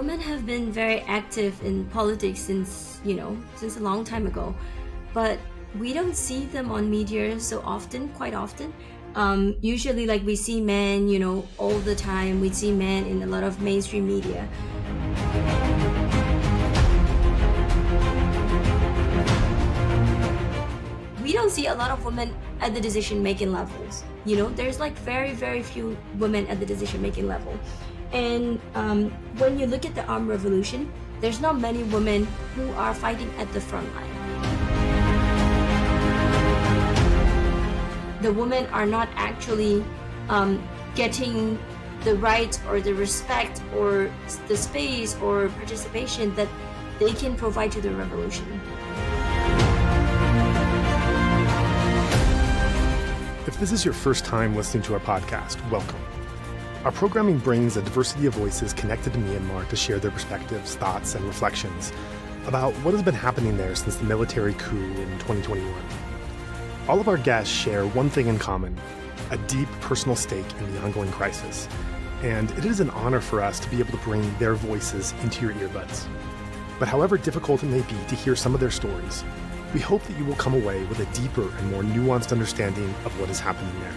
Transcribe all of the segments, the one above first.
women have been very active in politics since a long time ago, but we don't see them on media so often, quite often. Usually, like we see men, all the time. We see men in a lot of mainstream media. We don't see a lot of women at the decision-making levels. There's like very, very few women at the decision-making level. And when you look at the armed revolution, there's not many women who are fighting at the front line. The women are not actually getting the rights or the respect or the space or participation that they can provide to the revolution. If this is your first time listening to our podcast, welcome. Our programming brings a diversity of voices connected to Myanmar to share their perspectives, thoughts, and reflections about what has been happening there since the military coup in 2021. All of our guests share one thing in common: a deep personal stake in the ongoing crisis. And it is an honor for us to be able to bring their voices into your earbuds. But however difficult it may be to hear some of their stories, we hope that you will come away with a deeper and more nuanced understanding of what is happening there.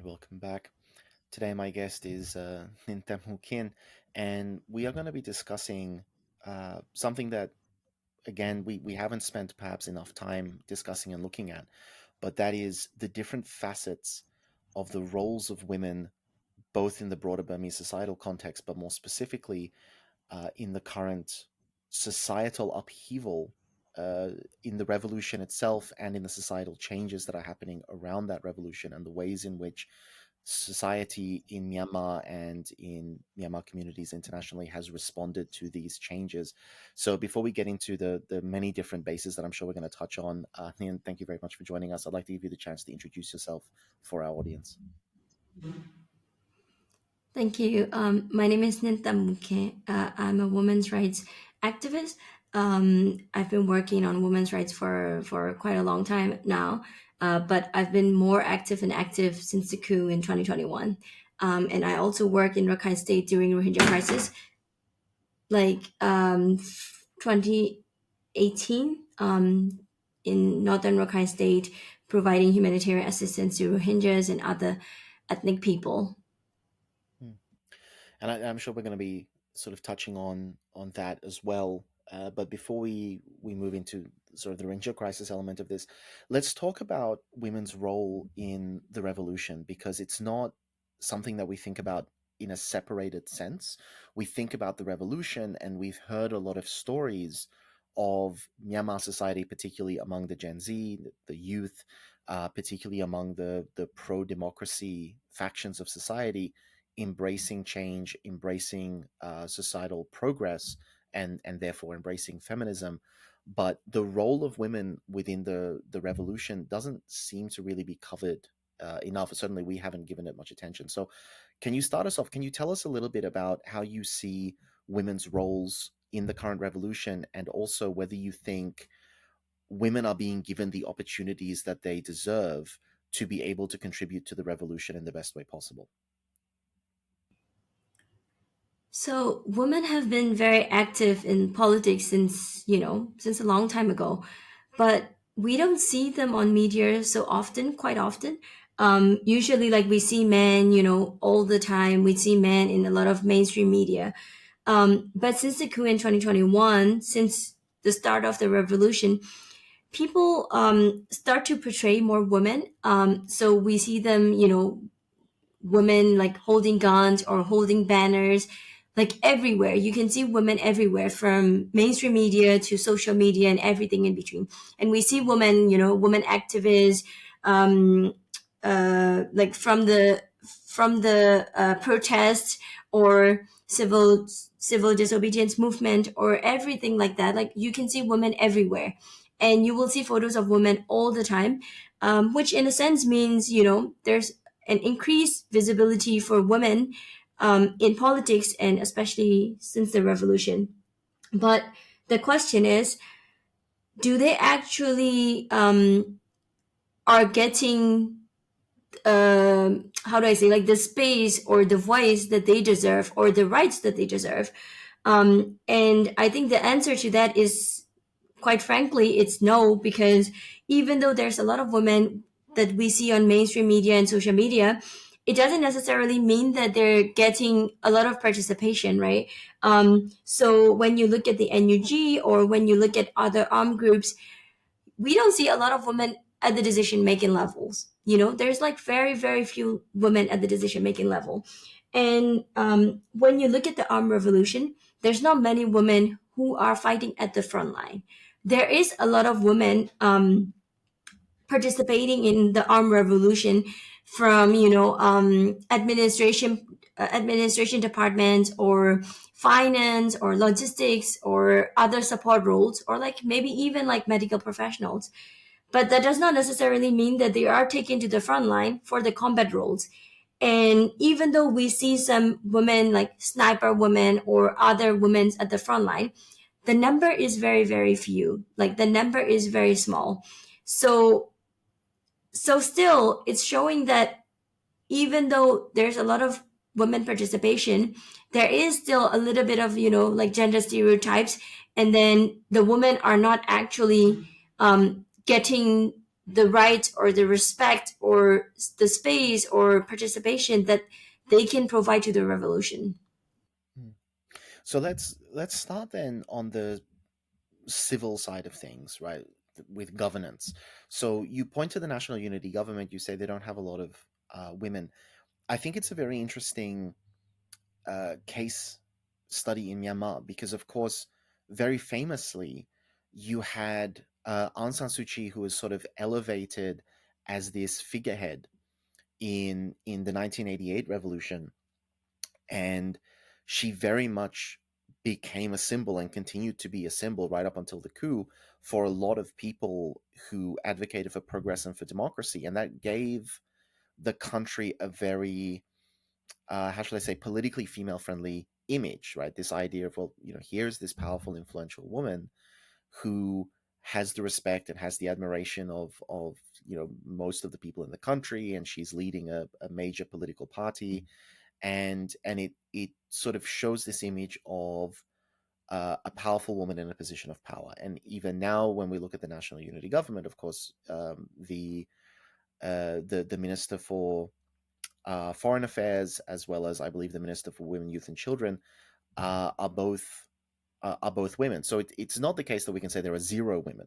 Welcome back. Today, my guest is Hnin Thet Hmu Khin, and we are going to be discussing something that, again, we haven't spent perhaps enough time discussing and looking at, but that is the different facets of the roles of women, both in the broader Burmese societal context, but more specifically in the current societal upheaval in the revolution itself and in the societal changes that are happening around that revolution, and the ways in which society in Myanmar and in Myanmar communities internationally has responded to these changes. So before we get into the many different bases that I'm sure we're going to touch on, Hnin, thank you very much for joining us. I'd like to give you the chance to introduce yourself for our audience. Thank you. My name is Hnin Thet Hmu Khin. I'm a women's rights activist. I've been working on women's rights for quite a long time now, but I've been more active since the coup in 2021. And I also work in Rakhine State during Rohingya crisis, like 2018, in northern Rakhine State, providing humanitarian assistance to Rohingyas and other ethnic people. And I'm sure we're going to be sort of touching on that as well. But before we move into sort of the Rohingya crisis element of this, let's talk about women's role in the revolution, because it's not something that we think about in a separated sense. We think about the revolution, and we've heard a lot of stories of Myanmar society, particularly among the Gen Z, the youth, particularly among the pro-democracy factions of society, embracing change, embracing societal progress, and therefore embracing feminism. But the role of women within the revolution doesn't seem to really be covered enough. Certainly, we haven't given it much attention. So, can you start us off? Can you tell us a little bit about how you see women's roles in the current revolution, and also whether you think women are being given the opportunities that they deserve to be able to contribute to the revolution in the best way possible? So women have been very active in politics since a long time ago, but we don't see them on media so often, quite often. Usually, like, we see men, all the time. We see men in a lot of mainstream media. But since the coup in 2021, since the start of the revolution, people start to portray more women. So we see them, women like holding guns or holding banners, like everywhere. You can see women everywhere, from mainstream media to social media and everything in between. And we see women, women activists, um, like from the protests or civil disobedience movement or everything like that. Like, you can see women everywhere, and you will see photos of women all the time, which in a sense means, there's an increased visibility for women in politics, and especially since the revolution. But the question is, do they actually are getting, how do I say, like, the space or the voice that they deserve, or the rights that they deserve? And I think the answer to that is, quite frankly, it's no, because even though there's a lot of women that we see on mainstream media and social media, it doesn't necessarily mean that they're getting a lot of participation, right? So when you look at the NUG, or when you look at other armed groups, we don't see a lot of women at the decision making levels. There's like very, very few women at the decision making level. And when you look at the armed revolution, there's not many women who are fighting at the front line. There is a lot of women participating in the armed revolution, from administration departments, or finance, or logistics, or other support roles, or like maybe even like medical professionals. But that does not necessarily mean that they are taken to the front line for the combat roles. And even though we see some women, like sniper women or other women at the front line, the number is very, very few. Like, the number is very small. So still, it's showing that even though there's a lot of women participation, there is still a little bit of, like, gender stereotypes, and then the women are not actually getting the right or the respect or the space or participation that they can provide to the revolution. Hmm. So let's start then on the civil side of things, right? With governance. So you point to the National Unity Government. You say they don't have a lot of women. I think it's a very interesting case study in Myanmar because, of course, very famously, you had Aung San Suu Kyi, who was sort of elevated as this figurehead in the 1988 revolution, and she very much became a symbol and continued to be a symbol right up until the coup for a lot of people who advocated for progress and for democracy, and that gave the country a very how should I say, politically female friendly image, right? This idea of, well, here's this powerful, influential woman who has the respect and has the admiration of most of the people in the country, and she's leading a major political party, and it sort of shows this image of a powerful woman in a position of power. And even now, when we look at the National Unity Government, of course, the minister for Foreign Affairs, as well as I believe the Minister for Women, Youth, and Children, are both women. So it's not the case that we can say there are zero women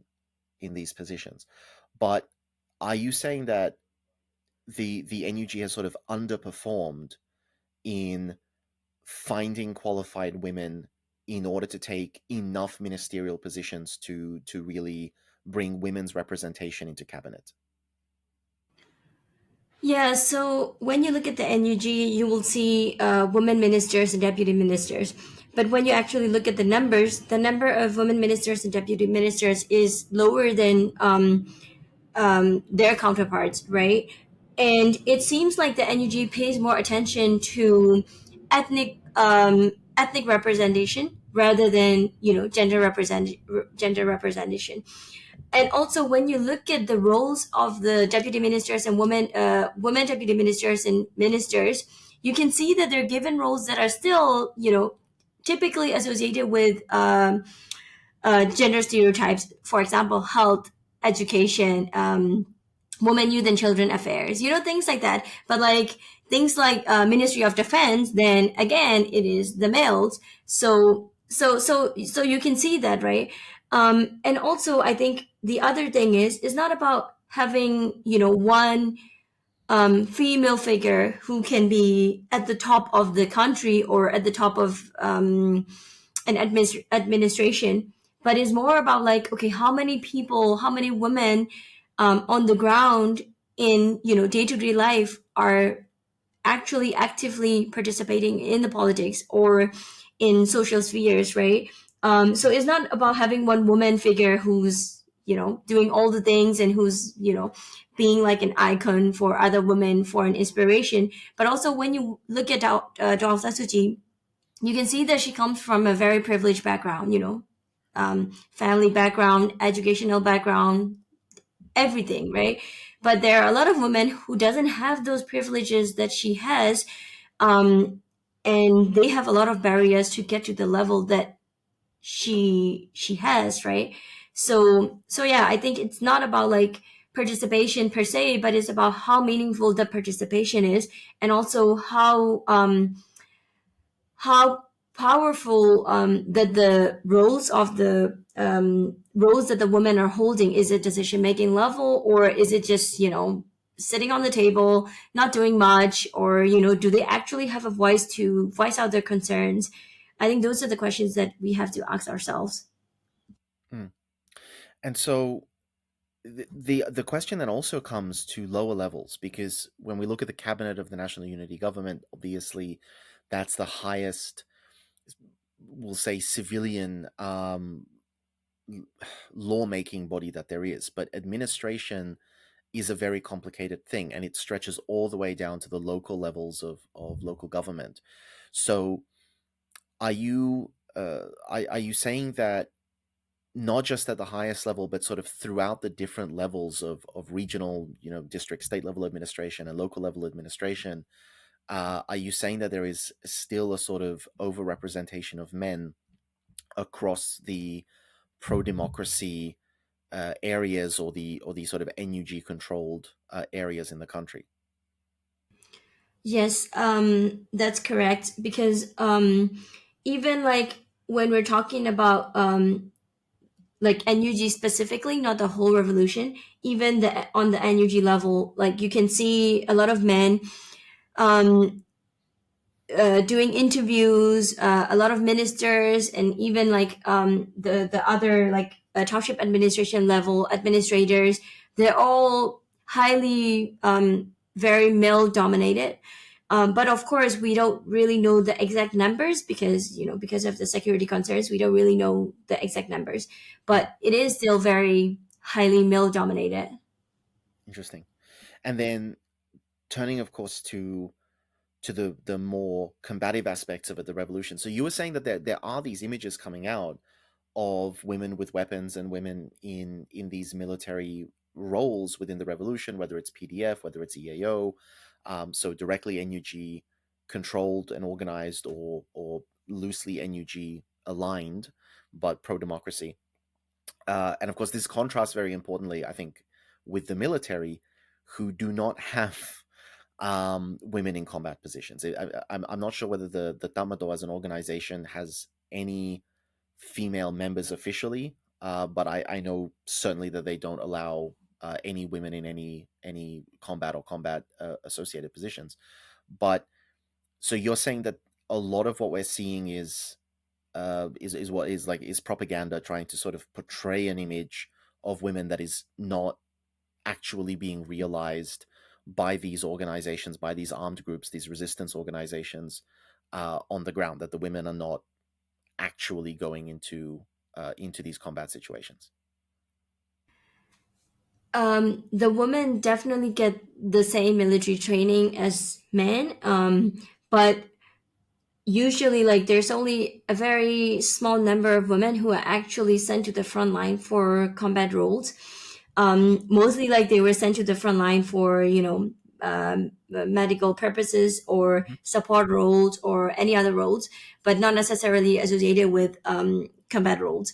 in these positions. But are you saying that the NUG has sort of underperformed in finding qualified women in order to take enough ministerial positions to really bring women's representation into cabinet? Yeah, so when you look at the NUG, you will see women ministers and deputy ministers. But when you actually look at the numbers, the number of women ministers and deputy ministers is lower than their counterparts, right? And it seems like the NUG pays more attention to ethnic representation rather than gender representation. And also, when you look at the roles of the deputy ministers and women deputy ministers and ministers, you can see that they're given roles that are still, typically associated with gender stereotypes. For example, health, education, women, youth, and children affairs, things like that. But like things like Ministry of Defense, then again, it is the males. So you can see that, right? And also, I think the other thing is not about having one female figure who can be at the top of the country or at the top of an administration, but it's more about like, okay, how many people, how many women on the ground in day-to-day life are actually actively participating in the politics or in social spheres, right? So it's not about having one woman figure who's doing all the things and who's being like an icon for other women for an inspiration. But also when you look at Daw Sasuji, you can see that she comes from a very privileged background, family background, educational background, everything, right? But there are a lot of women who doesn't have those privileges that she has, and they have a lot of barriers to get to the level that she has, right? So yeah, I think it's not about like participation per se, but it's about how meaningful the participation is, and also how powerful that the roles that the women are holding. Is it decision making level, or is it just sitting on the table not doing much, or do they actually have a voice to voice out their concerns? I think those are the questions that we have to ask ourselves. Mm. And so the question then also comes to lower levels, because when we look at the cabinet of the National Unity Government, obviously that's the highest, we'll say, civilian lawmaking body that there is. But administration is a very complicated thing, and it stretches all the way down to the local levels of local government. So are you are you saying that not just at the highest level, but sort of throughout the different levels of regional, district, state level administration and local level administration, are you saying that there is still a sort of overrepresentation of men across the pro-democracy areas, or the sort of NUG controlled areas in the country? Yes, that's correct. Because even like when we're talking about like NUG specifically, not the whole revolution, even on the NUG level, like you can see a lot of men um, doing interviews, a lot of ministers, and even like the other like township administration level administrators. They're all highly very male dominated. But of course, we don't really know the exact numbers because because of the security concerns, we don't really know the exact numbers. But it is still very highly male dominated. Interesting. And then turning, of course, to the more combative aspects of it, the revolution. So you were saying that there are these images coming out of women with weapons and women in these military roles within the revolution, whether it's PDF, whether it's EAO, so directly NUG controlled and organized, or loosely NUG aligned, but pro democracy. And of course, this contrasts very importantly, I think, with the military, who do not have women in combat positions. I'm not sure whether the Tamado as an organization has any female members officially, but I know certainly that they don't allow any women in any combat or combat associated positions. But so you're saying that a lot of what we're seeing is what is like is propaganda trying to sort of portray an image of women that is not actually being realized by these organizations, by these armed groups, these resistance organizations on the ground, that the women are not actually going into these combat situations. The women definitely get the same military training as men, but usually like there's only a very small number of women who are actually sent to the front line for combat roles. Mostly like they were sent to the front line for medical purposes or support roles or any other roles, but not necessarily associated with combat roles.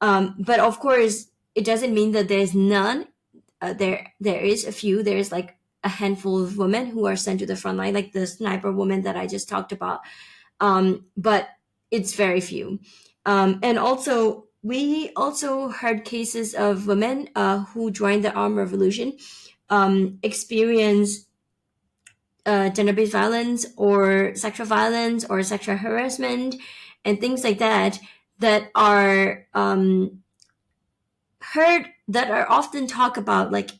But of course, it doesn't mean that there's none. there is a few. There's like a handful of women who are sent to the front line, like the sniper woman that I just talked about. But it's very few. And also, we also heard cases of women who joined the armed revolution, experience gender-based violence or sexual violence or sexual harassment and things like that, that are heard, that are often talked about like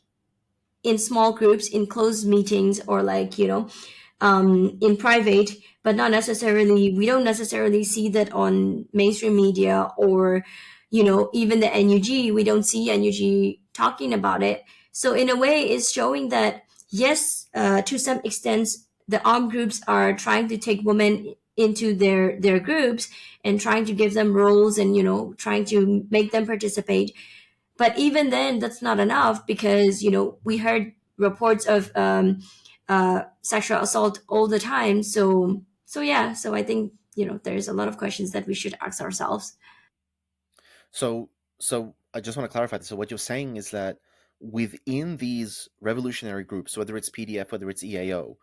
in small groups, in closed meetings, or like, in private, but not necessarily, we don't necessarily see that on mainstream media, or even the NUG, we don't see NUG talking about it. So in a way, it's showing that yes, to some extent, the armed groups are trying to take women into their groups and trying to give them roles, and trying to make them participate. But even then, that's not enough, because we heard reports of sexual assault all the time. So I think there's a lot of questions that we should ask ourselves. So I just want to clarify this. So what you're saying is that within these revolutionary groups, whether it's PDF, whether it's EAO,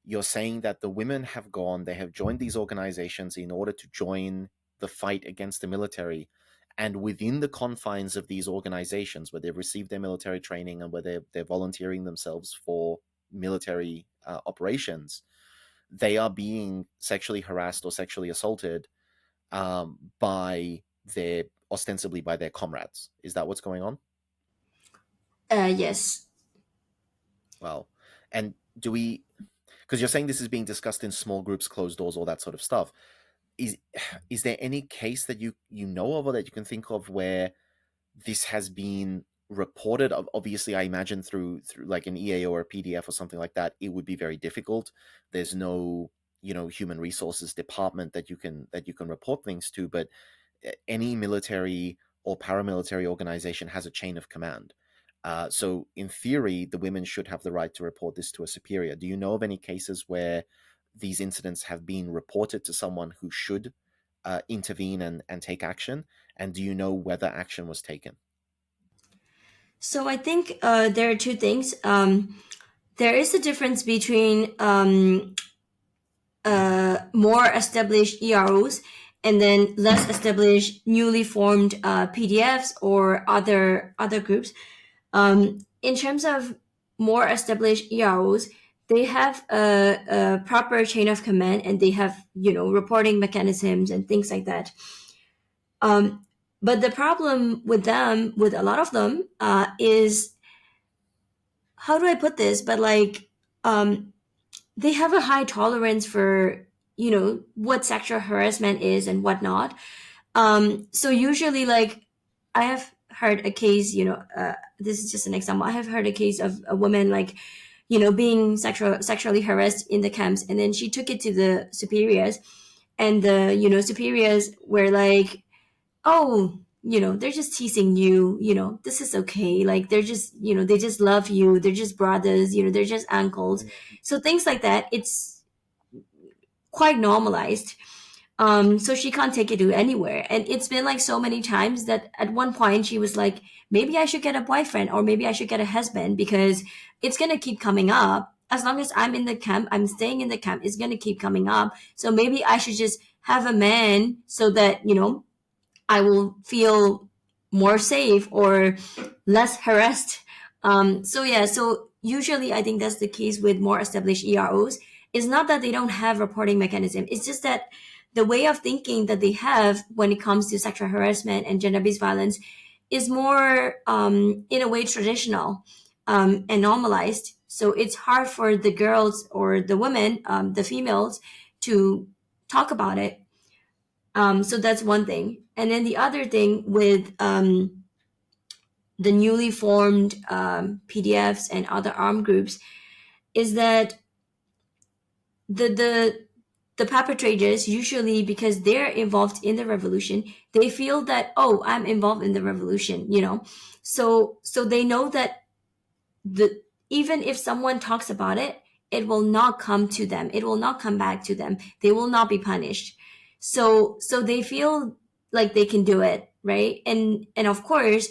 you're saying that the women have gone, they have joined these organizations in order to join the fight against the military. And within the confines of these organizations, where they've received their military training and where they're volunteering themselves for military operations, they are being sexually harassed or sexually assaulted by their ostensibly by their comrades. Is that what's going on? Yes. Well, and do we, because you're saying this is being discussed in small groups, closed doors, all that sort of stuff. Is there any case that you know of, or that you can think of, where this has been reported? Obviously, I imagine through like an EAO or a PDF or something like that, it would be very difficult. There's no human resources department that you can report things to, but any military or paramilitary organization has a chain of command. So in theory, the women should have the right to report this to a superior. Do you know of any cases where these incidents have been reported to someone who should intervene and take action? And do you know whether action was taken? So I think there are two things. There is a difference between more established EROs and then less established, newly formed PDFs or other groups. In terms of more established EROs, they have a proper chain of command, and they have reporting mechanisms and things like that. But the problem with them, with a lot of them, is, how do I put this? But like, they have a high tolerance for what sexual harassment is and whatnot. So usually, like, I have heard a case. This is just an example. I have heard a case of a woman, like, being sexually harassed in the camps, and then she took it to the superiors, and the superiors were like, oh, they're just teasing you, this is okay, like, they're just they just love you, they're just brothers, they're just uncles. So things like that, it's quite normalized. So she can't take it to anywhere, and it's been like so many times that at one point she was like, maybe I should get a boyfriend, or maybe I should get a husband, because it's gonna keep coming up. As long as I'm in the camp, I'm staying in the camp, it's gonna keep coming up. So maybe I should just have a man, so that I will feel more safe or less harassed. So usually I think that's the case with more established EROs. It's not that they don't have reporting mechanism. It's just that the way of thinking that they have when it comes to sexual harassment and gender-based violence is more, in a way, traditional and normalized. So it's hard for the girls or the women, the females, to talk about it. So that's one thing. And then the other thing with the newly formed PDFs and other armed groups is that the perpetrators, usually because they're involved in the revolution, they feel that, oh, I'm involved in the revolution, so they know that even if someone talks about it, it will not come to them, it will not come back to them, they will not be punished. So they feel like they can do it, right? And of course,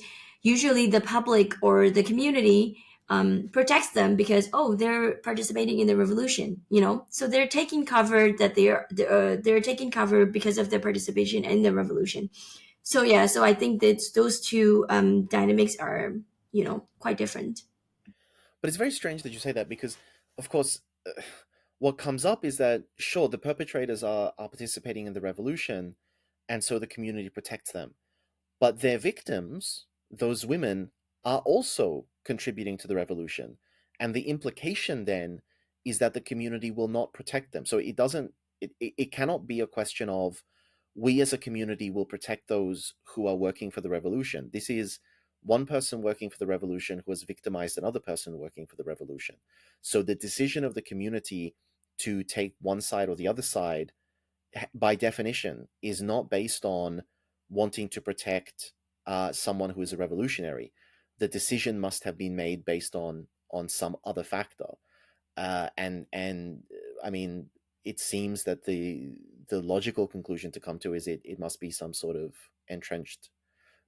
usually the public or the community protects them because, oh, they're participating in the revolution, so they're taking cover, that they're taking cover because of their participation in the revolution. So yeah, so I think that those two dynamics are, quite different. But it's very strange that you say that because, of course, what comes up is that, sure, the perpetrators are participating in the revolution, and so the community protects them. But their victims, those women, are also contributing to the revolution. And the implication then is that the community will not protect them. So it cannot be a question of we as a community will protect those who are working for the revolution. This is one person working for the revolution who has victimized another person working for the revolution. So the decision of the community to take one side or the other side, by definition, is not based on wanting to protect someone who is a revolutionary. The decision must have been made based on some other factor, and I mean, it seems that the logical conclusion to come to is it must be some sort of entrenched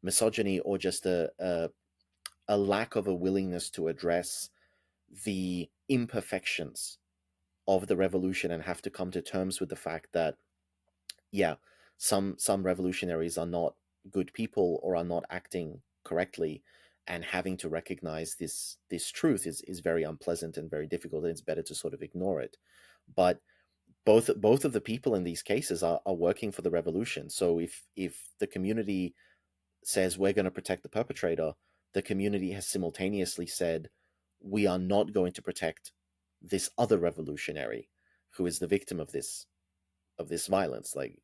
misogyny, or just a lack of a willingness to address the imperfections of the revolution and have to come to terms with the fact that, yeah, some revolutionaries are not good people or are not acting correctly, and having to recognize this truth is very unpleasant and very difficult, and it's better to sort of ignore it. But both of the people in these cases are working for the revolution. So if the community says we're going to protect the perpetrator, the community has simultaneously said we are not going to protect this other revolutionary who is the victim of this violence. Like,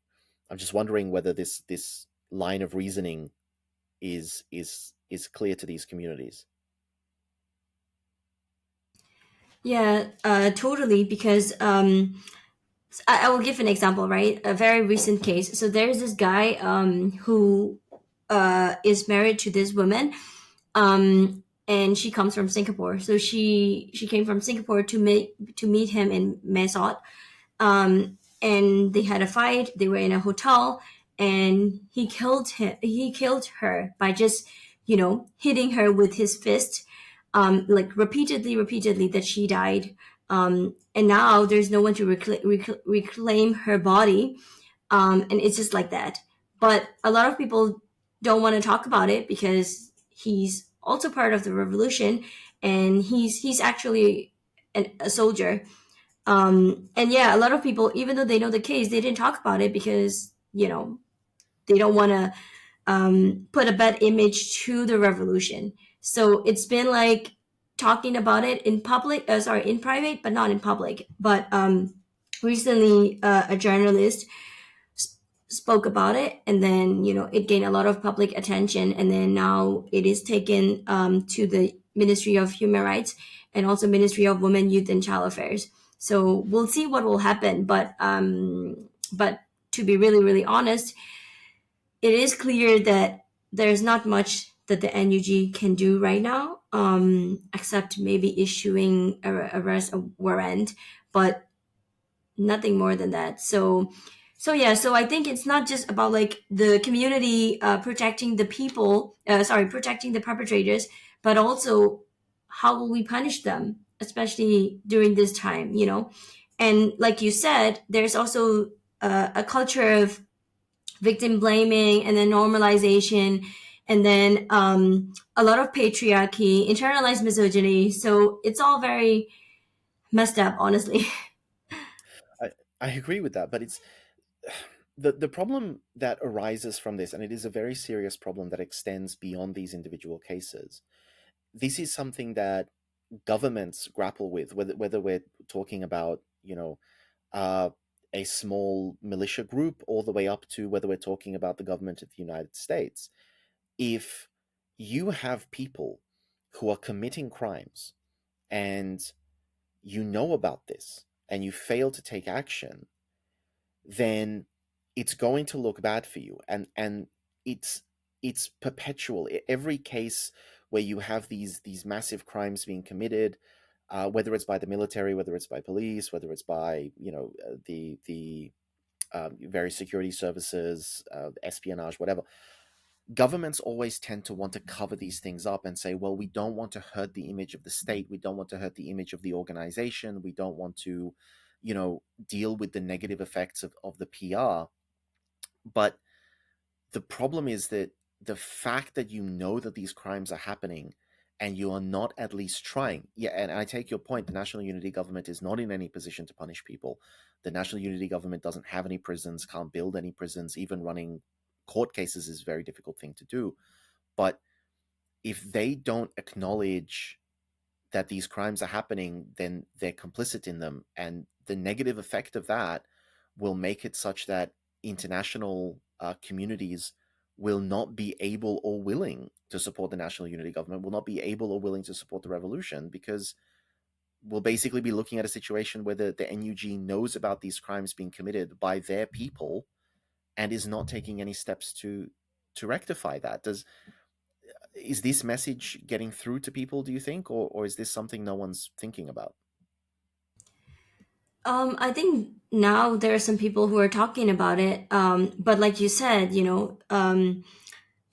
I'm just wondering whether this line of reasoning is clear to these communities. Yeah, totally. Because I will give an example, right? A very recent case. So there's this guy who is married to this woman, and she comes from Singapore. So she came from Singapore to meet him in Mesot, and they had a fight. They were in a hotel, and he killed her by just hitting her with his fist, like repeatedly, that she died. And now there's no one to reclaim her body, and it's just like that. But a lot of people don't want to talk about it because he's also part of the revolution, and he's actually a soldier. And yeah, a lot of people, even though they know the case, they didn't talk about it because they don't want to put a bad image to the revolution. So it's been like talking about it in public, sorry, in private, but not in public. But recently, a journalist spoke about it, and then it gained a lot of public attention, and then now it is taken to the Ministry of Human Rights and also Ministry of Women, Youth and Child Affairs. So we'll see what will happen. But to be really, really honest, it is clear that there's not much that the NUG can do right now, except maybe issuing a arrest warrant, but nothing more than that. So yeah, so I think it's not just about like the community protecting the people, protecting the perpetrators, but also how will we punish them, especially during this time. And like you said, there's also a culture of victim blaming, and then normalization, and then a lot of patriarchy, internalized misogyny. So it's all very messed up, honestly. I, I agree with that, but it's the problem that arises from this, and it is a very serious problem that extends beyond these individual cases. This is something that governments grapple with, whether we're talking about uh, a small militia group, all the way up to whether we're talking about the government of the United States. If you have people who are committing crimes and you know about this and you fail to take action, then it's going to look bad for you, and it's it's perpetual. Every case where you have these massive crimes being committed, whether it's by the military, whether it's by police, whether it's by the various security services, espionage, whatever, governments always tend to want to cover these things up and say, well, we don't want to hurt the image of the state, we don't want to hurt the image of the organization, we don't want to, deal with the negative effects of the PR. But the problem is that the fact that you know that these crimes are happening and you are not at least trying. Yeah, and I take your point. The National Unity Government is not in any position to punish people. The National Unity Government doesn't have any prisons, can't build any prisons. Even running court cases is a very difficult thing to do. But if they don't acknowledge that these crimes are happening, then they're complicit in them. And the negative effect of that will make it such that international communities will not be able or willing to support the National Unity Government, will not be able or willing to support the revolution, because we'll basically be looking at a situation where the NUG knows about these crimes being committed by their people and is not taking any steps to rectify that. Is this message getting through to people, do you think, or is this something no one's thinking about? I think now there are some people who are talking about it. But like you said,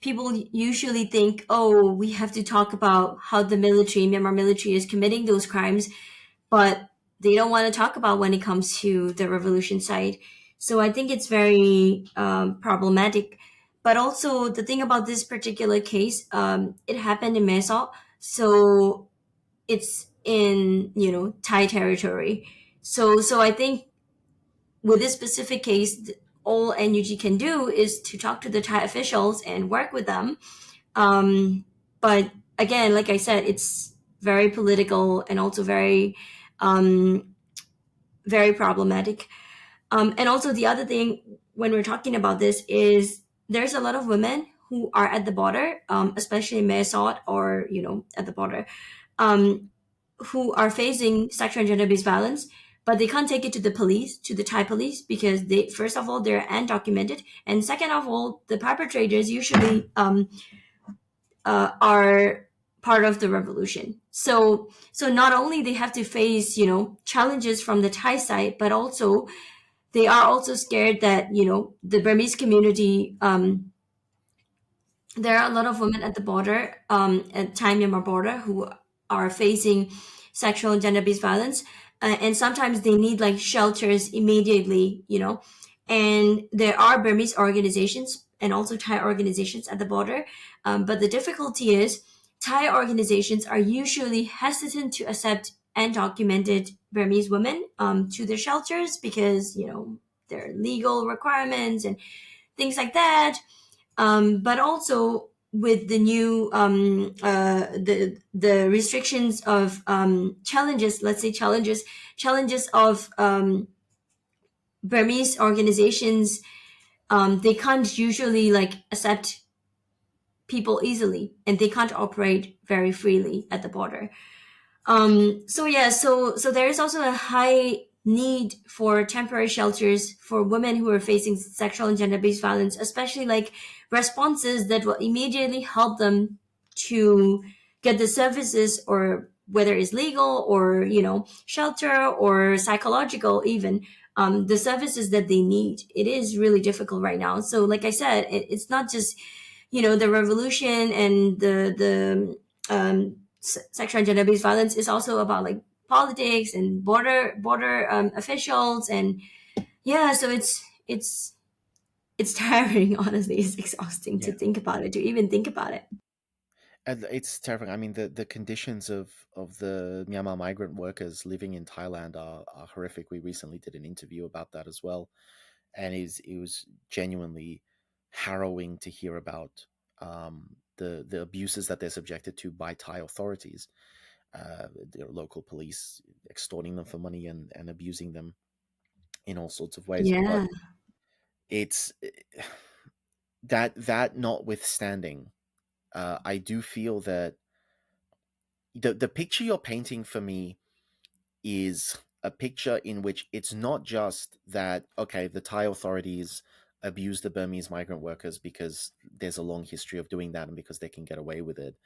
people usually think, oh, we have to talk about how the military, Myanmar military, is committing those crimes, but they don't want to talk about when it comes to the revolution side. So I think it's very problematic. But also the thing about this particular case, it happened in Mesa, so it's in Thai territory. So I think with this specific case, all NUG can do is to talk to the Thai officials and work with them. But again, like I said, it's very political and also um, very problematic. And also the other thing when we're talking about this is there's a lot of women who are at the border, especially in Mae Sot or at the border, um, who are facing sexual and gender-based violence, but they can't take it to the police, to the Thai police, because they, first of all, they're undocumented, and second of all, the perpetrators usually are part of the revolution. So not only they have to face challenges from the Thai side, but also they are also scared that the Burmese community. There are a lot of women at the border, at Thai Myanmar border, who are facing sexual and gender based violence, and sometimes they need like shelters immediately, And there are Burmese organizations and also Thai organizations at the border, but the difficulty is Thai organizations are usually hesitant to accept undocumented Burmese women to their shelters because there are legal requirements and things like that. But also with the new the restrictions of challenges, let's say challenges of Burmese organizations, they can't usually like accept people easily, and they can't operate very freely at the border. So yeah, so there is also a high need for temporary shelters for women who are facing sexual and gender-based violence, especially like responses that will immediately help them to get the services, or whether it's legal or shelter or psychological even, the services that they need. It is really difficult right now. So like I said, it's not just the revolution and the sexual and gender based violence, is also about like politics and border officials, and yeah, so it's tiring. Honestly, it's exhausting to Yeah. think about it, to even think about it. And it's terrifying. I mean, the conditions of the Myanmar migrant workers living in Thailand are horrific. We recently did an interview about that as well, and it was genuinely harrowing to hear about the abuses that they're subjected to by Thai authorities, their local police extorting them for money and abusing them in all sorts of ways. But Yeah. it's that notwithstanding, I do feel that the picture you're painting for me is a picture in which it's not just that, okay, the Thai authorities abuse the Burmese migrant workers because there's a long history of doing that and because they can get away with it.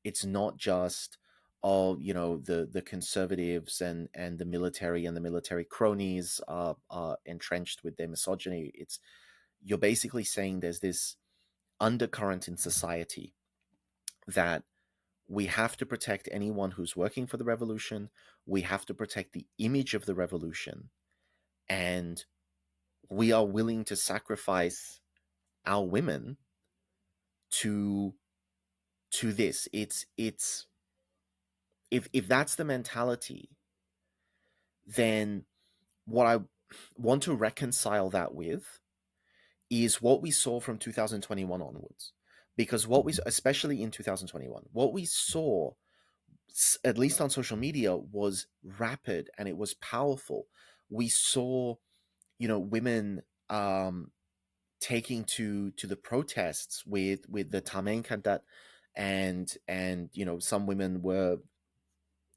It's not just, oh, the conservatives and the military and the military cronies are entrenched with their misogyny. You're basically saying there's this undercurrent in society that we have to protect anyone who's working for the revolution. We have to protect the image of the revolution. And we are willing to sacrifice our women to this. It's if that's the mentality, then what I want to reconcile that with is what we saw from 2021 onwards. Because what we, especially in 2021, what we saw, at least on social media, was rapid and it was powerful. We saw, women taking to the protests with the Hnin Thet, and some women were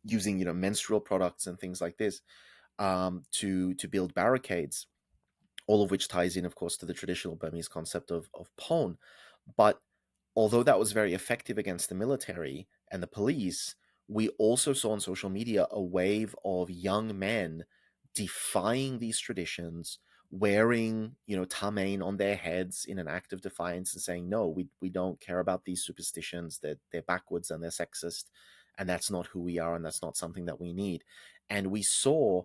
using menstrual products and things like this to build barricades, all of which ties in, of course, to the traditional Burmese concept of pon. But although that was very effective against the military and the police, we also saw on social media a wave of young men defying these traditions, wearing, tamain on their heads in an act of defiance and saying, no, we don't care about these superstitions, they're backwards and they're sexist, and that's not who we are, and that's not something that we need. And we saw,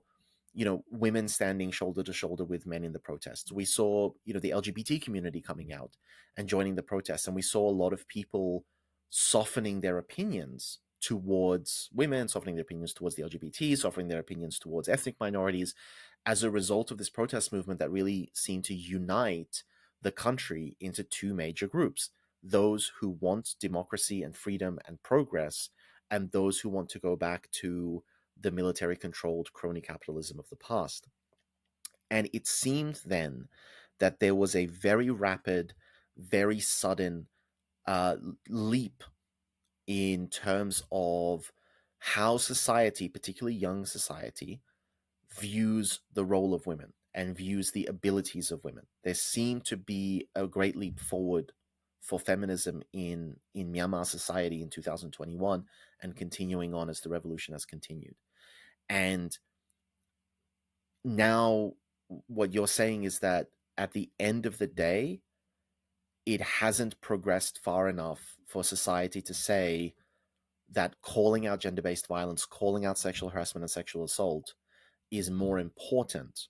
women standing shoulder to shoulder with men in the protests. We saw, the LGBT community coming out and joining the protests. And we saw a lot of people softening their opinions towards women, softening their opinions towards the LGBT, softening their opinions towards ethnic minorities as a result of this protest movement that really seemed to unite the country into two major groups: those who want democracy and freedom and progress, and those who want to go back to the military-controlled crony capitalism of the past. And it seemed then that there was a very rapid, very sudden leap in terms of how society, particularly young society, views the role of women and views the abilities of women. There seemed to be a great leap forward for feminism in Myanmar society in 2021 and continuing on as the revolution has continued. And now what you're saying is that at the end of the day, it hasn't progressed far enough for society to say that calling out gender-based violence, calling out sexual harassment and sexual assault is more important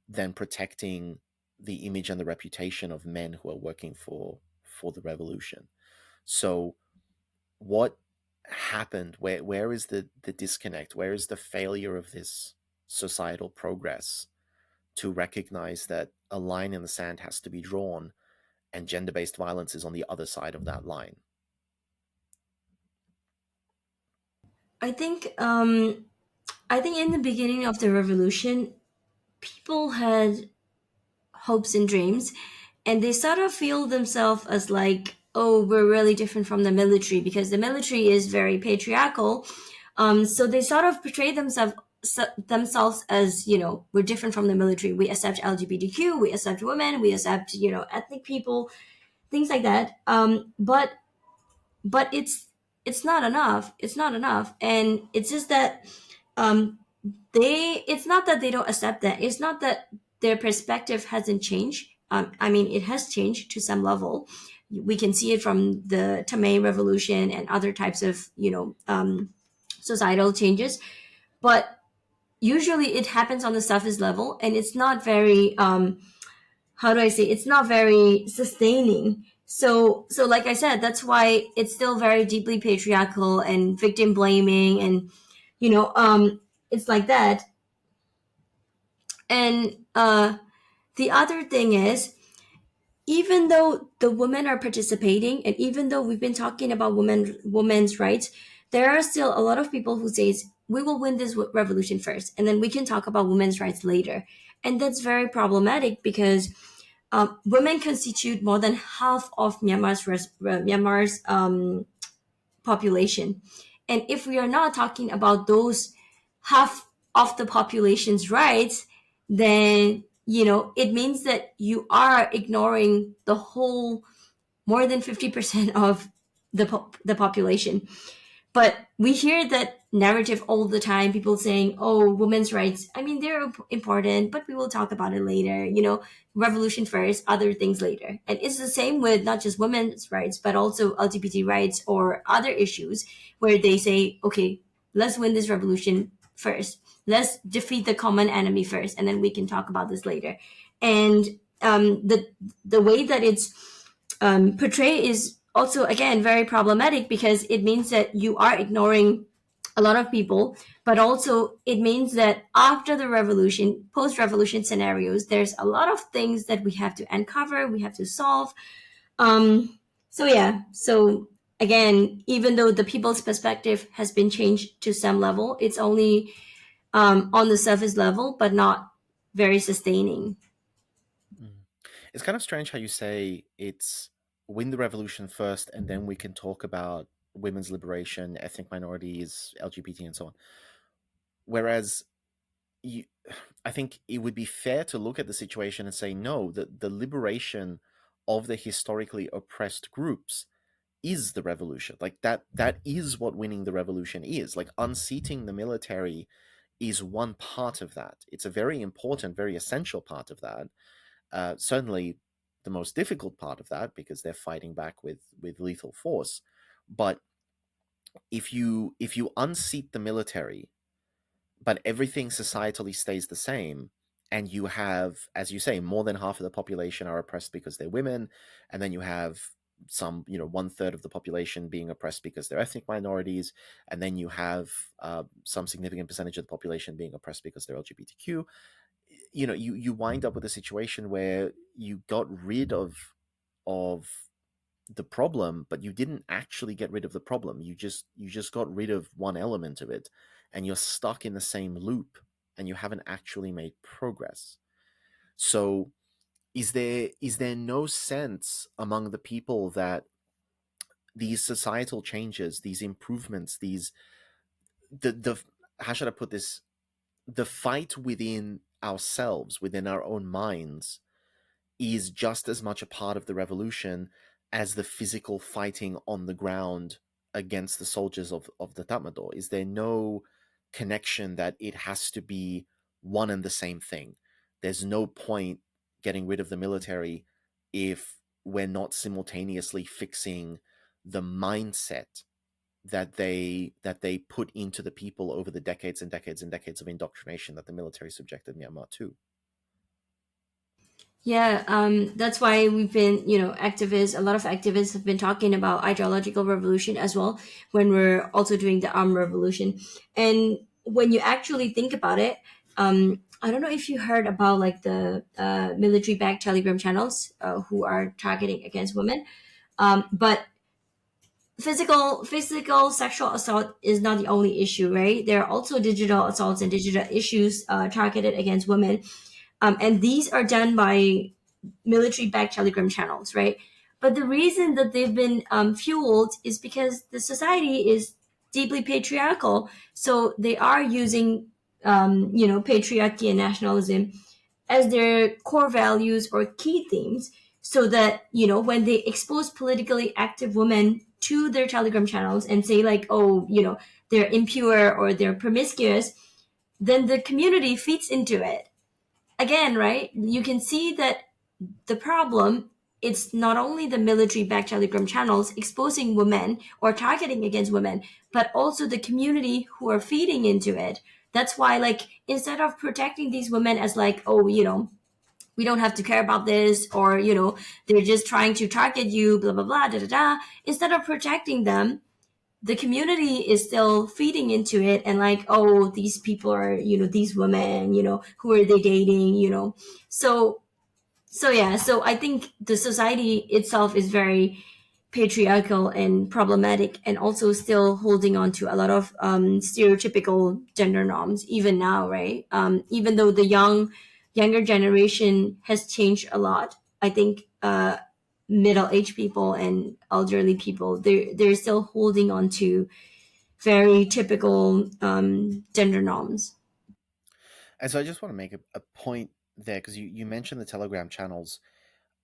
than protecting the image and the reputation of men who are working for the revolution. So what happened? Where is the disconnect? Where is the failure of this societal progress to recognize that a line in the sand has to be drawn and gender-based violence is on the other side of that line? I think in the beginning of the revolution, people had hopes and dreams, and they sort of feel themselves as like, oh, we're really different from the military because the military is very patriarchal. So they sort of portray themselves as, we're different from the military. We accept LGBTQ, we accept women, we accept, ethnic people, things like that. But it's not enough. It's not enough, and it's just that um, it's not that they don't accept that. It's not that their perspective hasn't changed. I mean, it has changed to some level. We can see it from the Tamay Revolution and other types of societal changes, but usually it happens on the surface level, and it's not very how do I say, it's not very sustaining. So like I said, that's why it's still very deeply patriarchal and victim blaming, and it's like that. And the other thing is, even though the women are participating, and even though we've been talking about women's rights, there are still a lot of people who says we will win this revolution first, and then we can talk about women's rights later. And that's very problematic because women constitute more than half of Myanmar's population. And if we are not talking about those half of the population's rights, then it means that you are ignoring the whole more than 50% of the population. But we hear that narrative all the time, people saying, oh, women's rights, I mean, they're important, but we will talk about it later, revolution first, other things later. And it's the same with not just women's rights, but also LGBT rights or other issues, where they say, okay, let's win this revolution first, let's defeat the common enemy first, and then we can talk about this later. And the way that it's portrayed is also, again, very problematic, because it means that you are ignoring a lot of people, but also it means that after the revolution, post-revolution scenarios, there's a lot of things that we have to uncover, we have to solve. So yeah, so again, even though the people's perspective has been changed to some level, it's only on the surface level, but not very sustaining. It's kind of strange how you say it's win the revolution first and then we can talk about women's liberation, ethnic minorities, LGBT, and so on. Whereas you, I think it would be fair to look at the situation and say, no, the liberation of the historically oppressed groups is the revolution. Like that is what winning the revolution is. Like unseating the military is one part of that. It's a very important, very essential part of that. Certainly the most difficult part of that, because they're fighting back with lethal force. But if you unseat the military, but everything societally stays the same, and you have, as you say, more than half of the population are oppressed because they're women, and then you have some, one third of the population being oppressed because they're ethnic minorities, and then you have some significant percentage of the population being oppressed because they're LGBTQ. You wind up with a situation where you got rid of the problem, but you didn't actually get rid of the problem. You just got rid of one element of it, and you're stuck in the same loop, and you haven't actually made progress. So is there no sense among the people that these societal changes, these improvements, these the how should I put this, the fight within ourselves, within our own minds, is just as much a part of the revolution as the physical fighting on the ground against the soldiers of the Tatmadaw? Is there no connection that it has to be one and the same thing? There's no point getting rid of the military if we're not simultaneously fixing the mindset that they put into the people over the decades and decades and decades of indoctrination that the military subjected Myanmar to. Yeah, that's why we've been, activists, a lot of activists have been talking about ideological revolution as well, when we're also doing the armed revolution. And when you actually think about it, I don't know if you heard about like the military backed Telegram channels who are targeting against women. But physical sexual assault is not the only issue, right? There are also digital assaults and digital issues targeted against women. And these are done by military backed Telegram channels, right? But the reason that they've been fueled is because the society is deeply patriarchal. So they are using, patriarchy and nationalism as their core values or key themes, so that, when they expose politically active women to their Telegram channels and say, like, oh, they're impure or they're promiscuous, then the community feeds into it again, right? You can see that the problem, it's not only the military backed Telegram channels exposing women or targeting against women, but also the community who are feeding into it. That's why, like, instead of protecting these women as like, oh, we don't have to care about this, or, they're just trying to target you, blah, blah, blah, da, da, da. Instead of protecting them, the community is still feeding into it, and like, oh, these people are, these women, who are they dating, so yeah, so I think the society itself is very patriarchal and problematic, and also still holding on to a lot of stereotypical gender norms even now, right? Even though the younger generation has changed a lot, I think middle-aged people and elderly people, they're still holding on to very typical gender norms. And so I just want to make a point there, because you mentioned the Telegram channels,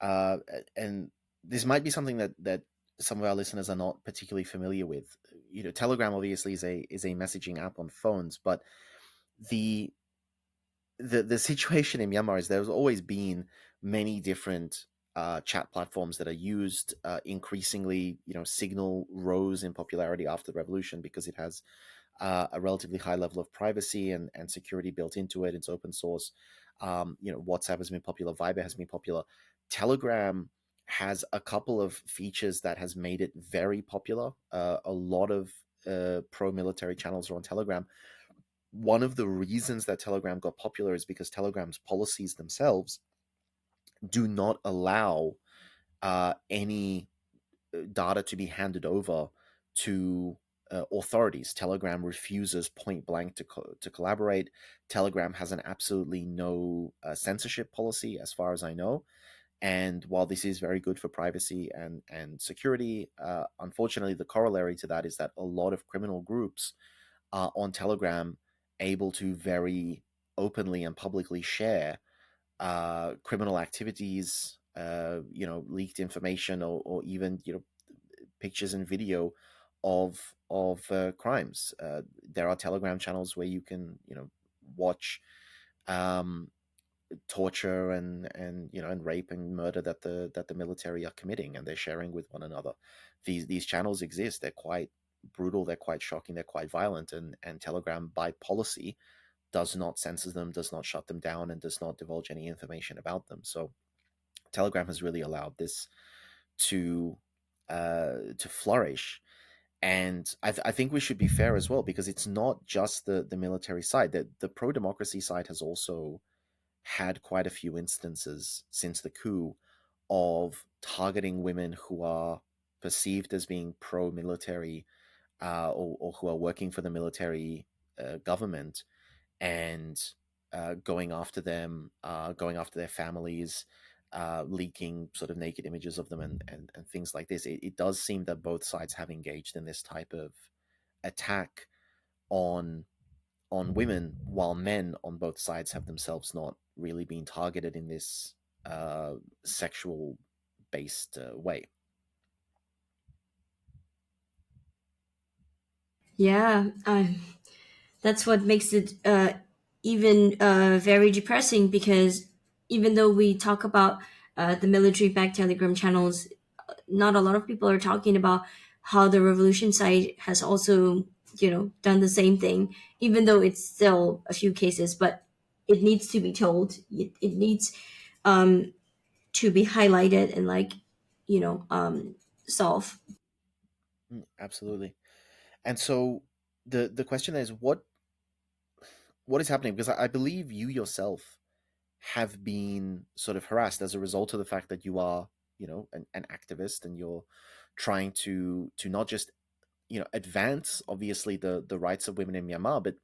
and this might be something that some of our listeners are not particularly familiar with. Telegram obviously is a messaging app on phones, but the the situation in Myanmar is there's always been many different chat platforms that are used. Increasingly, Signal rose in popularity after the revolution because it has a relatively high level of privacy and security built into it. It's open source. WhatsApp has been popular. Viber has been popular. Telegram has a couple of features that has made it very popular. A lot of pro-military channels are on Telegram. One of the reasons that Telegram got popular is because Telegram's policies themselves do not allow any data to be handed over to authorities. Telegram refuses point blank to collaborate. Telegram has an absolutely no censorship policy, as far as I know. And while this is very good for privacy and security, unfortunately, the corollary to that is that a lot of criminal groups are on Telegram able to very openly and publicly share criminal activities, leaked information, or even pictures and video of crimes. There are Telegram channels where you can watch um, torture and rape and murder that the military are committing, and they're sharing with one another. These channels exist. They're quite brutal. They're quite shocking. They're quite violent. And Telegram, by policy, does not censor them, does not shut them down, and does not divulge any information about them. So Telegram has really allowed this to flourish. And I think we should be fair as well, because it's not just the military side. The pro democracy side has also had quite a few instances since the coup of targeting women who are perceived as being pro military, or who are working for the military government, and going after them, going after their families, leaking sort of naked images of them, and things like this. It does seem that both sides have engaged in this type of attack on women, while men on both sides have themselves not really been targeted in this sexual based way. Yeah, that's what makes it even very depressing, because even though we talk about the military backed Telegram channels, not a lot of people are talking about how the revolution side has also, done the same thing, even though it's still a few cases, but it needs to be told. It needs to be highlighted and, like, solve. Absolutely. And so the question is, what is happening? Because I believe you yourself have been sort of harassed as a result of the fact that you are, an activist, and you're trying to not just advance, obviously, the rights of women in Myanmar, but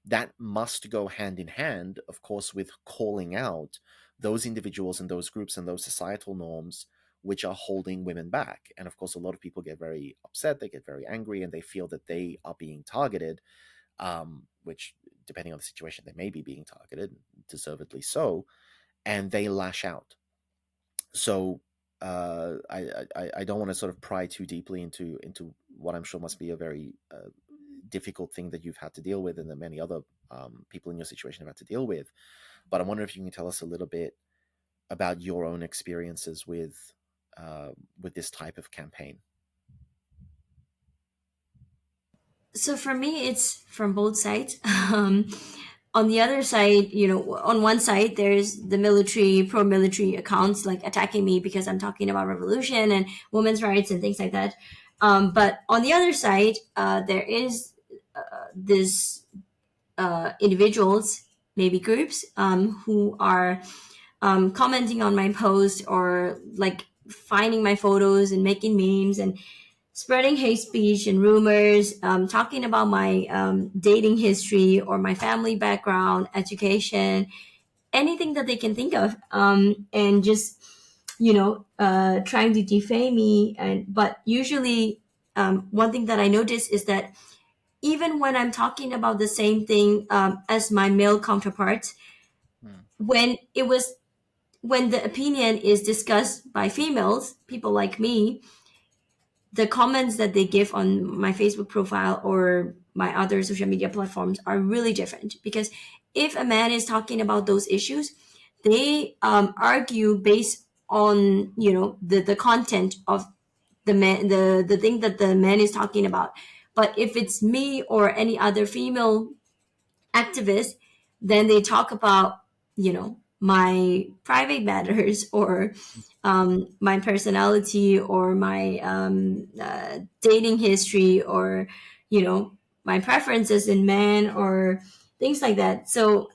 that must go hand in hand, of course, with calling out those individuals and those groups and those societal norms which are holding women back. And of course, a lot of people get very upset, they get very angry, and they feel that they are being targeted, which, depending on the situation, they may be being targeted, deservedly so, and they lash out. So I don't want to sort of pry too deeply into what I'm sure must be a very difficult thing that you've had to deal with, and that many other people in your situation have had to deal with. But I wonder if you can tell us a little bit about your own experiences with this type of campaign. So for me, it's from both sides. On the other side, on one side, there's the military, pro-military accounts, like, attacking me because I'm talking about revolution and women's rights and things like that. But on the other side, there is this individuals, maybe groups, who are commenting on my post, or, like, finding my photos and making memes and spreading hate speech and rumors, talking about my dating history or my family background, education, anything that they can think of, and just, trying to defame me. But usually, one thing that I notice is that even when I'm talking about the same thing as my male counterparts, Hmm. when it was when the opinion is discussed by females, people like me, the comments that they give on my Facebook profile or my other social media platforms are really different, because if a man is talking about those issues, they argue based on, you know, the content of the man, the thing that the man is talking about. But if it's me or any other female activist, then they talk about, you know, my private matters or my personality or my dating history or, you know, my preferences in men or things like that. So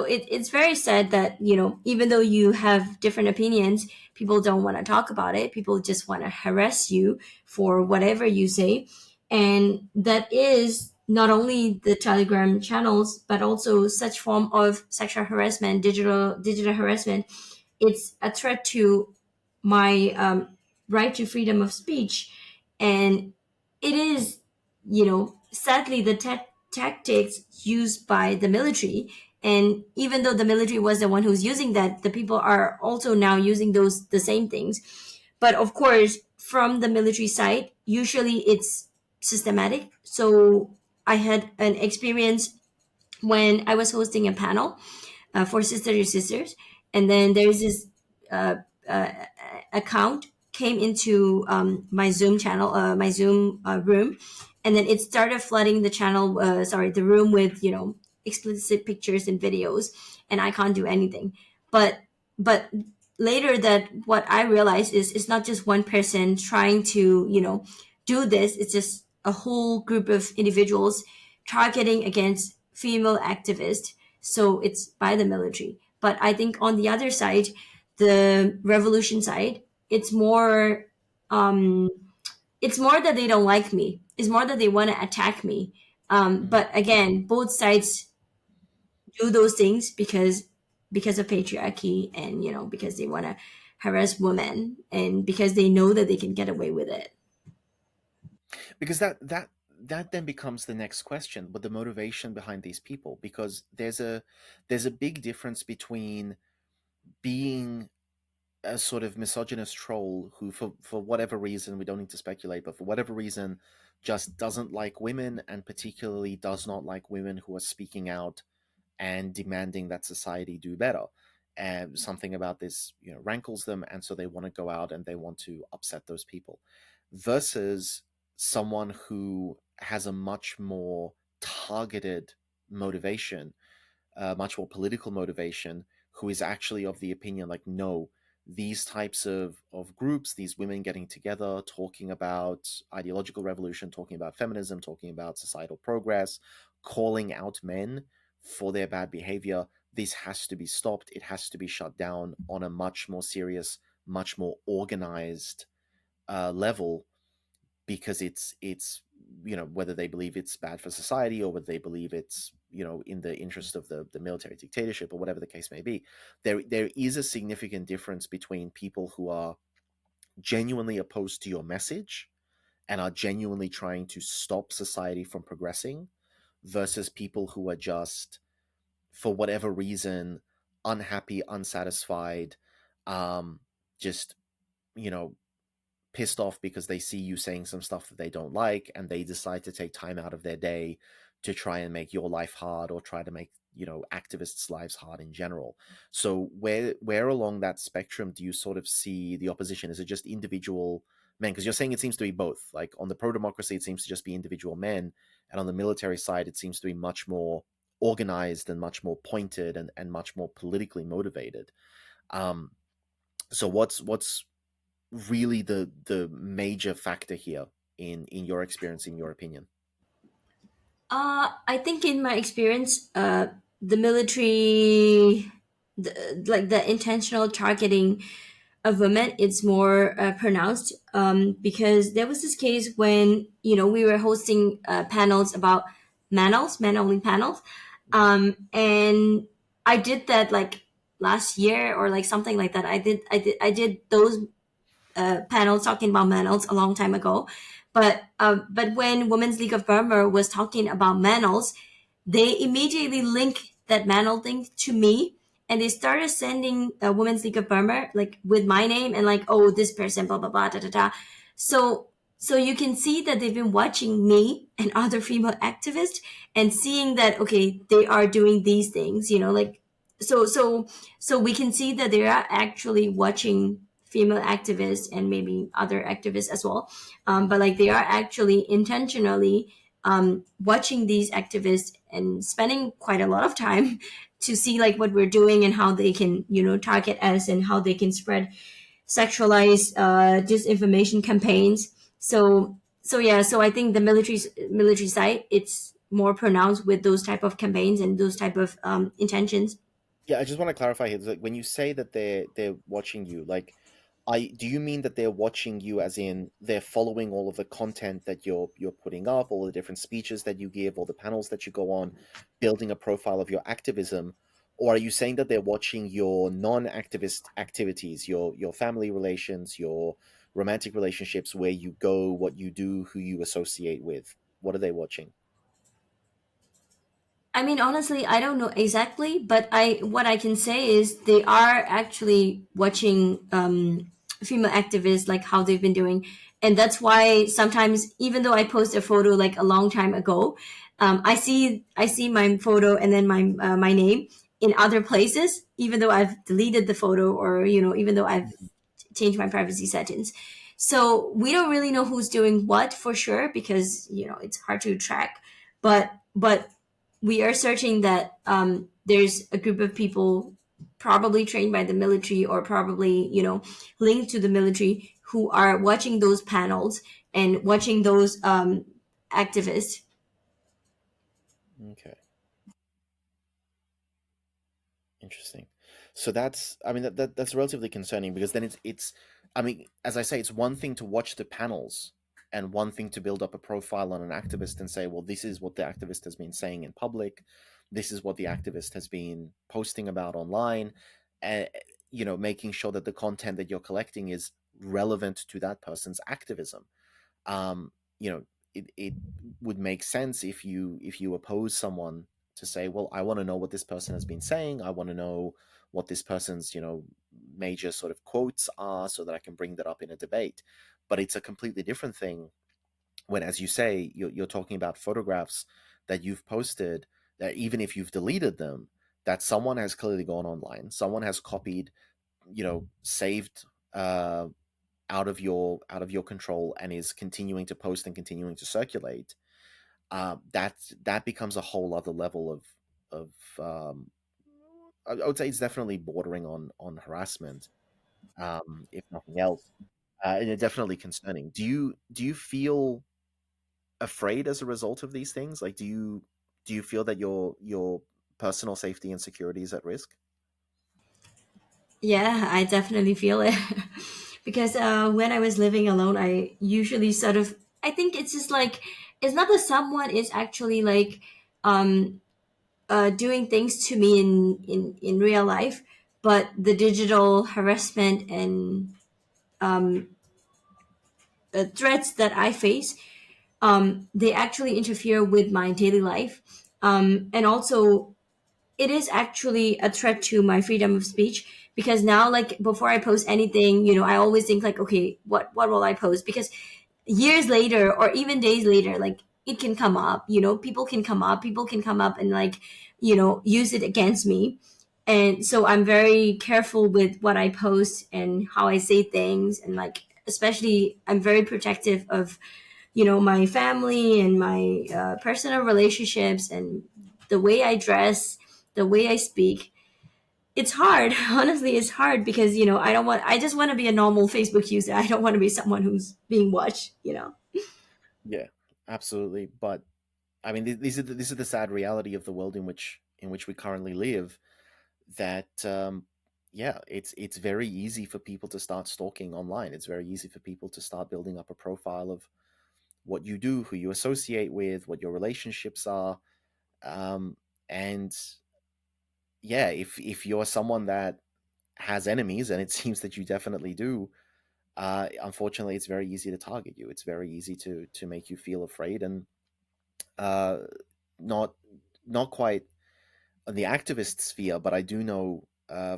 it's very sad that, you know, even though you have different opinions, people don't want to talk about it. People just want to harass you for whatever you say. And that is not only the Telegram channels, but also such form of sexual harassment, digital harassment. It's a threat to my right to freedom of speech. And it is, you know, sadly the tactics used by the military. And even though the military was the one who's using that, the people are also now using those the same things. But of course, from the military side, usually it's systematic. So I had an experience when I was hosting a panel for Sister to Sisters, and then there's this uh, uh, account came into my Zoom channel, my Zoom room, and then it started flooding the channel, the room with, you know, explicit pictures and videos, and I can't do anything. But later, that what I realized is it's not just one person trying to, you know, do this. It's just a whole group of individuals targeting against female activists. So it's by the military. But I think on the other side, the revolution side, it's more um, it's more that they don't like me. It's more that they want to attack me. Mm. But again, both sides do those things because of patriarchy, and, you know, because they want to harass women, and because they know that they can get away with it. Because that then becomes the next question, but the motivation behind these people, because there's a big difference between being a sort of misogynist troll who, for whatever reason, we don't need to speculate, but for whatever reason, just doesn't like women, and particularly does not like women who are speaking out and demanding that society do better. And something about this, you know, rankles them, and so they want to go out and they want to upset those people. Versus someone who has a much more targeted motivation, much more political motivation, who is actually of the opinion like, no, these types of groups, these women getting together, talking about ideological revolution, talking about feminism, talking about societal progress, calling out men for their bad behavior, this has to be stopped. It has to be shut down on a much more serious, much more organized level, because it's you know, whether they believe it's bad for society or whether they believe it's, you know, in the interest of the military dictatorship or whatever the case may be, there is a significant difference between people who are genuinely opposed to your message and are genuinely trying to stop society from progressing, versus people who are just, for whatever reason, unhappy, unsatisfied, just, you know, pissed off because they see you saying some stuff that they don't like, and they decide to take time out of their day to try and make your life hard, or try to make, you know, activists' lives hard in general. So where along that spectrum do you sort of see the opposition? Is it just individual men? Because you're saying it seems to be both. Like on the pro-democracy, it seems to just be individual men, and on the military side, it seems to be much more organized and much more pointed, and much more politically motivated. Um, so what's really the major factor here in your experience, in your opinion? I think in my experience, the military, like the intentional targeting of women, it's more pronounced, because there was this case when, you know, we were hosting panels about men only panels, and I did that like last year or like something like that. I did those panels talking about manals a long time ago. But when Women's League of Burma was talking about manals, they immediately link that manal thing to me, and they started sending Women's League of Burma like with my name and like, oh, this person, blah blah blah, da da da. So So you can see that they've been watching me and other female activists and seeing that, okay, they are doing these things, like, so so so we can see that they are actually watching female activists and maybe other activists as well, but like they are actually intentionally watching these activists and spending quite a lot of time to see like what we're doing and how they can target us and how they can spread sexualized disinformation campaigns. So yeah, so I think the military side, it's more pronounced with those type of campaigns and those type of intentions. Yeah, I just want to clarify here. Like, when you say that they're watching you, like, I do you mean that they're watching you as in they're following all of the content that you're putting up, all the different speeches that you give, all the panels that you go on, building a profile of your activism, or are you saying that they're watching your non-activist activities, your family relations, your romantic relationships, where you go, what you do, who you associate with? What are they watching? I mean, honestly, I don't know exactly, but I what I can say is they are actually watching female activists, like how they've been doing, and that's why sometimes, even though I post a photo like a long time ago, I see my photo and then my name in other places, even though I've deleted the photo, or even though I've changed my privacy settings. So we don't really know who's doing what for sure, because it's hard to track, but we are searching that there's a group of people probably trained by the military, or probably linked to the military, who are watching those panels and watching those activists. Okay. Interesting. So that's, I mean, that's relatively concerning, because then it's, I mean, as I say, it's one thing to watch the panels and one thing to build up a profile on an activist and say, well, this is what the activist has been saying in public. This is what the activist has been posting about online. Uh, making sure that the content that you're collecting is relevant to that person's activism. um, you know, it would make sense if you oppose someone to say, well, I want to know what this person has been saying. I want to know what this person's major sort of quotes are, so that I can bring that up in a debate. But it's a completely different thing when, as you say, you're talking about photographs that you've posted, that even if you've deleted them, that someone has clearly gone online, someone has copied, saved, out of your control, and is continuing to post and continuing to circulate. That becomes a whole other level of I would say it's definitely bordering on harassment, if nothing else, and it's definitely concerning. Do you feel afraid as a result of these things? Like, do you feel that your personal safety and security is at risk? Yeah, I definitely feel it. Because when I was living alone, I usually sort of, I think it's just like, it's not that someone is actually like um doing things to me in real life, but the digital harassment and um, threats that I face, they actually interfere with my daily life, and also it is actually a threat to my freedom of speech. Because now, like, before I post anything, I always think like, okay, what will I post? Because years later, or even days later, like, it can come up, people can come up and like use it against me. And so I'm very careful with what I post and how I say things, and like, especially, I'm very protective of my family and my personal relationships, and the way I dress, the way I speak. It's hard. Honestly, it's hard, because I just want to be a normal Facebook user. I don't want to be someone who's being watched. Yeah, absolutely. But I mean, these are the sad reality of the world in which we currently live. That yeah, it's very easy for people to start stalking online. It's very easy for people to start building up a profile of what you do, who you associate with, what your relationships are, um, and yeah, if you're someone that has enemies, and it seems that you definitely do, unfortunately, it's very easy to target you. It's very easy to make you feel afraid, and uh, not not quite on the activist sphere, but I do know,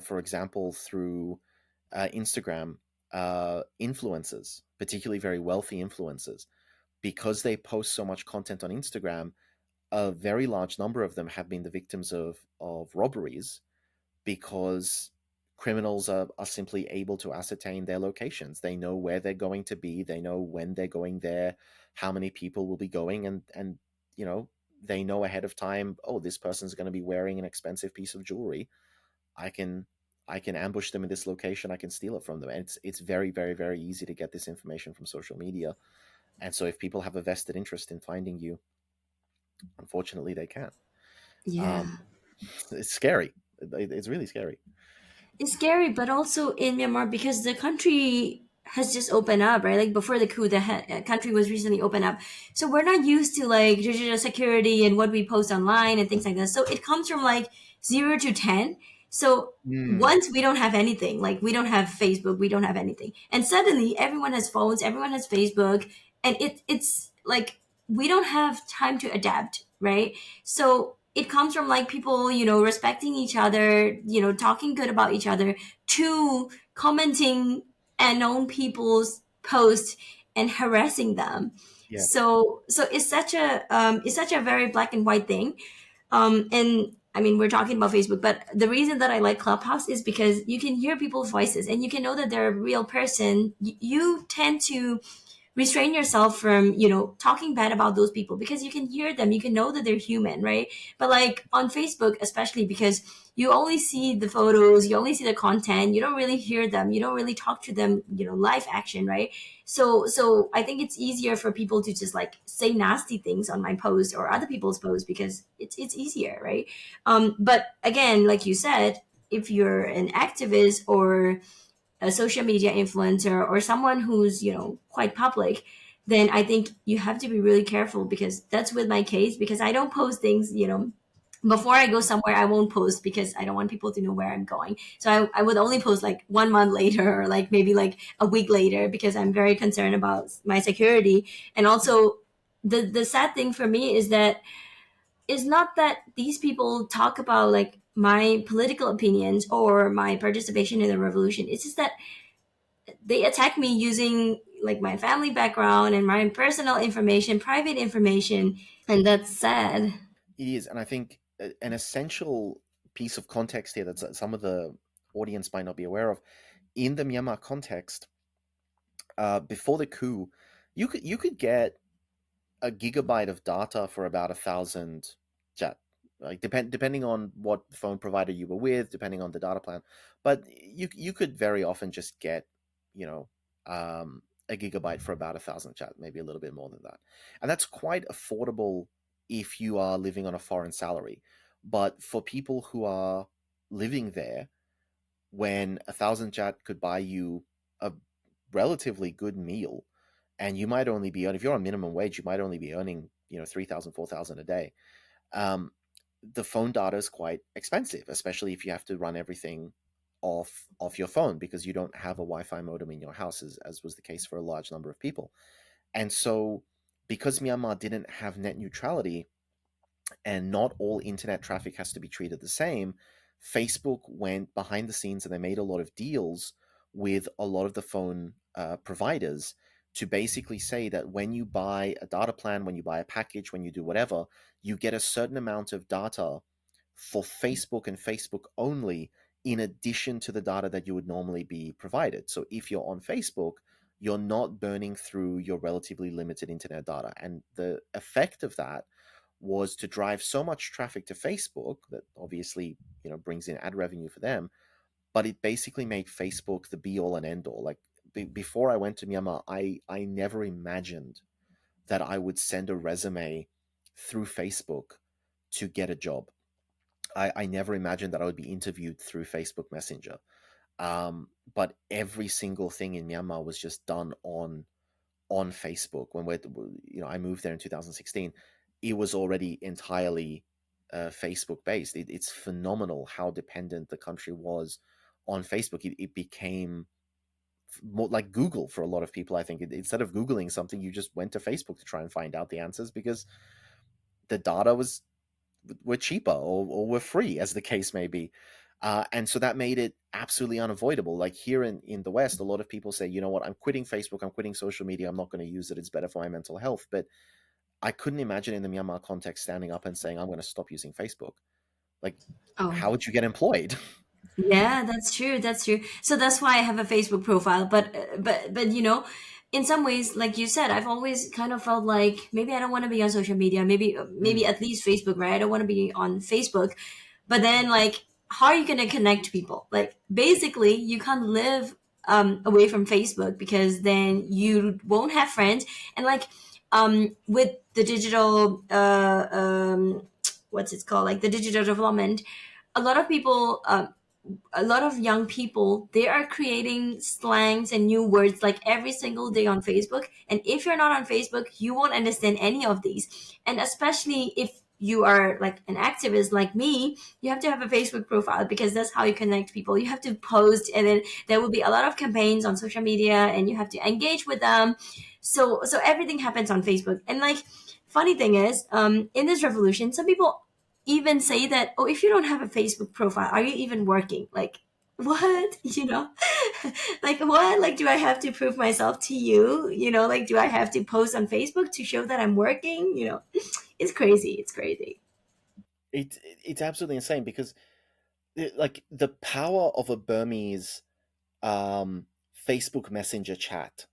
for example, through Instagram, influencers, particularly very wealthy influencers, because they post so much content on Instagram, a very large number of them have been the victims of robberies because criminals are simply able to ascertain their locations. They know where they're going to be, they know when they're going there, how many people will be going, and you know, they know ahead of time, oh, this person's going to be wearing an expensive piece of jewelry. I can I can ambush them in this location, I can steal it from them. And it's very, very, very easy to get this information from social media. And so if people have a vested interest in finding you, unfortunately they can. Yeah. Um, it's scary. It's really scary. It's scary, but also in Myanmar because the country has just opened up, right? Like before the coup, the country was recently opened up, so we're not used to like digital security and what we post online and things like that. So it comes from like 0 to 10. So Mm, once we don't have anything, like we don't have Facebook, we don't have anything, and suddenly everyone has phones, everyone has Facebook, and it's like we don't have time to adapt, right? So it comes from like people, respecting each other, talking good about each other, to commenting unknown people's posts and harassing them. yeah. So it's such a very black and white thing. And I mean, we're talking about Facebook, but the reason that I like Clubhouse is because you can hear people's voices and you can know that they're a real person. You tend to restrain yourself from talking bad about those people because you can hear them, you can know that they're human, right? But like on Facebook, especially, because you only see the photos, you only see the content, you don't really hear them, you don't really talk to them, live action, right? So I think it's easier for people to just like say nasty things on my post or other people's posts because it's easier, right? But again, like you said, if you're an activist or a social media influencer or someone who's quite public, then I think you have to be really careful, because that's with my case, because I don't post things, before I go somewhere. I won't post because I don't want people to know where I'm going. So I would only post like 1 month later, or like maybe like a week later, because I'm very concerned about my security. And also, the sad thing for me is that it's not that these people talk about like my political opinions or my participation in the revolution. It's just that they attack me using like my family background and my personal information, private information, and that's sad. It is, and I think an essential piece of context here that some of the audience might not be aware of, in the Myanmar context, before the coup, you could get a gigabyte of data for about 1,000 chat. Like depending on what phone provider you were with, depending on the data plan, but you could very often just get, you know, a gigabyte for about 1,000 chat, maybe a little bit more than that, and that's quite affordable if you are living on a foreign salary. But for people who are living there, when 1,000 chat could buy you a relatively good meal, and you might only be earning, if you're on minimum wage, you might only be earning, 3,000, 4,000 a day. um, the phone data is quite expensive, especially if you have to run everything off your phone because you don't have a Wi-Fi modem in your house, as was the case for a large number of people. And so, because Myanmar didn't have net neutrality, and not all internet traffic has to be treated the same, Facebook went behind the scenes and they made a lot of deals with a lot of the phone providers to basically say that when you buy a data plan, when you buy a package, when you do whatever, you get a certain amount of data for Facebook and Facebook only, in addition to the data that you would normally be provided. So if you're on Facebook, you're not burning through your relatively limited internet data. And the effect of that was to drive so much traffic to Facebook that obviously, brings in ad revenue for them, but it basically made Facebook the be all and end all. Like before I went to Myanmar, I never imagined that I would send a resume through Facebook to get a job. I never imagined that I would be interviewed through Facebook Messenger. But every single thing in Myanmar was just done on Facebook. When I moved there in 2016, it was already entirely Facebook based. It's phenomenal how dependent the country was on Facebook. It became more like Google for a lot of people. I think instead of Googling something, you just went to Facebook to try and find out the answers because the data were cheaper or were free, as the case may be. And so that made it absolutely unavoidable. Like here in the West, a lot of people say, you know what, I'm quitting Facebook, I'm quitting social media, I'm not going to use it, it's better for my mental health. But I couldn't imagine in the Myanmar context standing up and saying, I'm going to stop using Facebook. Like, Oh, how would you get employed? yeah, that's true. That's true. So that's why I have a Facebook profile. But in some ways, like you said, I've always kind of felt like maybe I don't want to be on social media. Maybe Mm, at least Facebook, right? I don't want to be on Facebook. But then, like, how are you going to connect people? Like, basically, you can't live away from Facebook because then you won't have friends. And like, with the digital, what's it called? Like the digital development, a lot of people. A lot of young people, they are creating slangs and new words like every single day on Facebook, and if you're not on Facebook you won't understand any of these. And especially if you are like an activist like me, you have to have a Facebook profile because that's how you connect people. You have to post, and then there will be a lot of campaigns on social media and you have to engage with them. So everything happens on Facebook. And like, funny thing is, in this revolution, some people even say that, oh, if you don't have a Facebook profile, are you even working? Like, what? Like, what? Like, do I have to prove myself to you? Like, do I have to post on Facebook to show that I'm working? It's crazy. It's crazy. it's absolutely insane because like the power of a Burmese um, Facebook Messenger chat,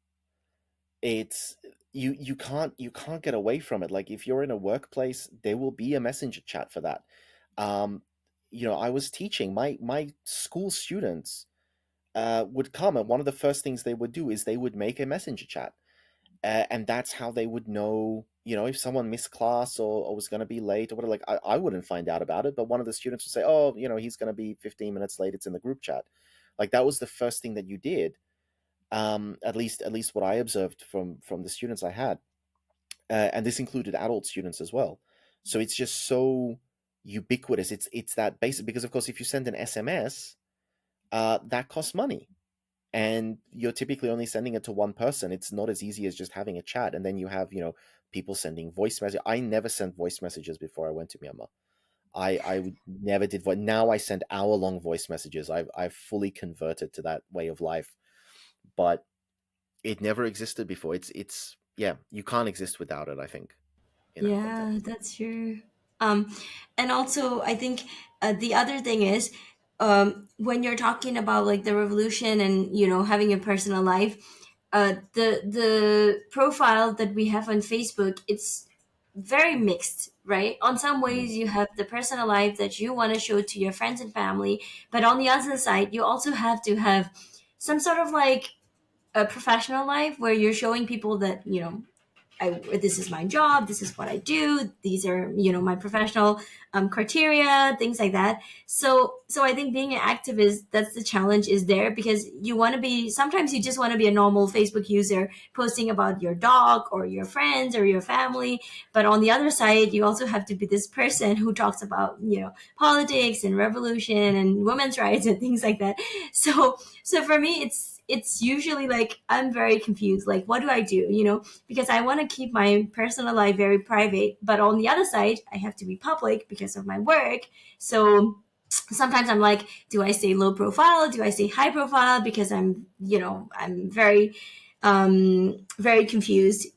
it's you can't get away from it. Like if you're in a workplace, there will be a messenger chat for that. Um, I was teaching my school students would come, and one of the first things they would do is they would make a messenger chat, and that's how they would know. If someone missed class or was going to be late or whatever, like I wouldn't find out about it, but one of the students would say, "Oh, he's going to be 15 minutes late. It's in the group chat." Like that was the first thing that you did. At least what I observed from the students I had, and this included adult students as well. So it's just so ubiquitous. It's that basic because of course if you send an SMS, that costs money, and you're typically only sending it to one person. It's not as easy as just having a chat, and then you have people sending voice messages. I never sent voice messages before I went to Myanmar. I never did. Now I send hour-long voice messages. I've fully converted to that way of life, but it never existed before. It's yeah, you can't exist without it, I think, in that Yeah, context. that's true. Um, and also, I think the other thing is, when you're talking about like the revolution and having a personal life, the profile that we have on Facebook, it's very mixed, right? On some Mm. ways, you have the personal life that you want to show to your friends and family, but on the other side, you also have to have some sort of like a professional life where you're showing people that this is my job, this is what I do, these are my professional criteria, things like that. So I think being an activist, that's the challenge is there, because you want to be, sometimes you just want to be a normal Facebook user posting about your dog or your friends or your family, but on the other side you also have to be this person who talks about politics and revolution and women's rights and things like that. So for me, it's usually like I'm very confused, like what do I do, because I want to keep my personal life very private, but on the other side, I have to be public because of my work. So sometimes I'm like, do I stay low profile? Do I stay high profile? Because I'm very confused.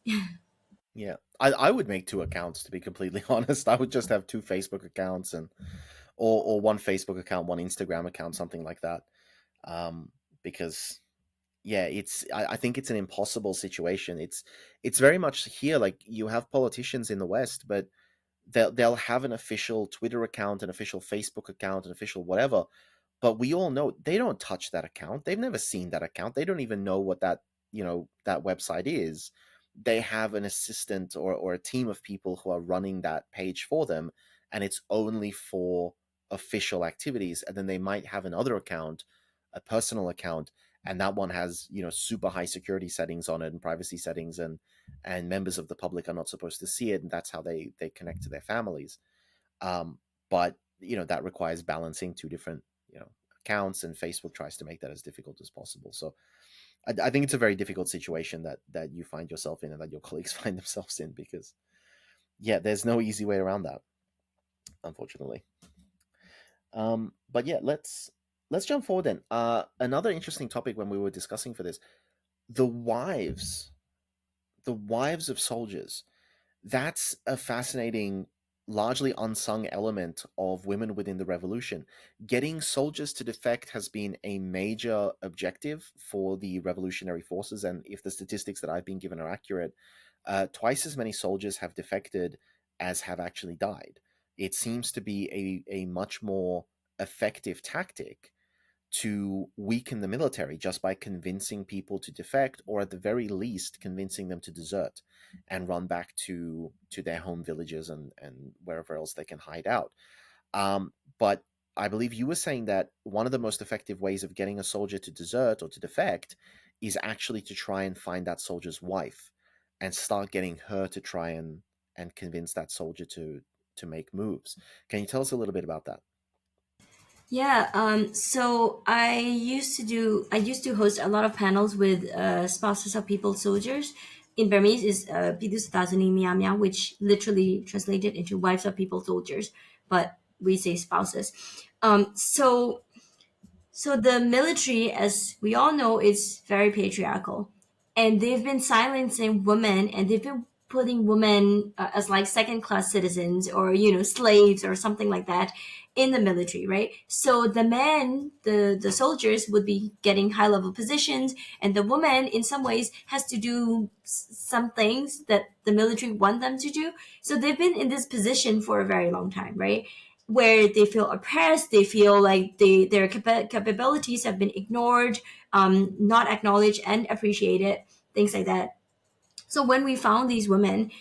Yeah, I would make two accounts, to be completely honest. I would just have two Facebook accounts and or one Facebook account, one Instagram account, something like that. Because yeah, I think it's an impossible situation. It's very much here. Like you have politicians in the West, but they'll have an official Twitter account, an official Facebook account, an official whatever. But we all know they don't touch that account. They've never seen that account. They don't even know what that website is. They have an assistant or a team of people who are running that page for them, and it's only for official activities. And then they might have another account, a personal account, and that one has super high security settings on it and privacy settings, and members of the public are not supposed to see it, and that's how they connect to their families. But that requires balancing two different accounts, and Facebook tries to make that as difficult as possible. So I think it's a very difficult situation that you find yourself in and that your colleagues find themselves in, because yeah, there's no easy way around that, unfortunately. But yeah, let's jump forward then. Another interesting topic when we were discussing for this, the wives, the wives of soldiers. That's a fascinating, largely unsung element of women within the revolution. Getting soldiers to defect has been a major objective for the revolutionary forces, and if the statistics that I've been given are accurate, twice as many soldiers have defected as have actually died. It seems to be a much more effective tactic to weaken the military just by convincing people to defect, or at the very least convincing them to desert and run back to their home villages and wherever else they can hide out. But I believe you were saying that one of the most effective ways of getting a soldier to desert or to defect is actually to try and find that soldier's wife and start getting her to try and convince that soldier to make moves. Can you tell us a little bit about that? Yeah, so I used to host a lot of panels with spouses of people soldiers. In Burmese is Pidu Satazani Mia Mia, which literally translated into wives of people soldiers, but we say spouses. So the military, as we all know, is very patriarchal, and they've been silencing women, and they've been putting women as like second class citizens, or slaves or something like that in the military, right? So the men, the soldiers, would be getting high level positions, and the woman, in some ways, has to do some things that the military want them to do. So they've been in this position for a very long time, right? Where they feel oppressed, they feel like their capabilities have been ignored, not acknowledged and appreciated, things like that. So when we found these women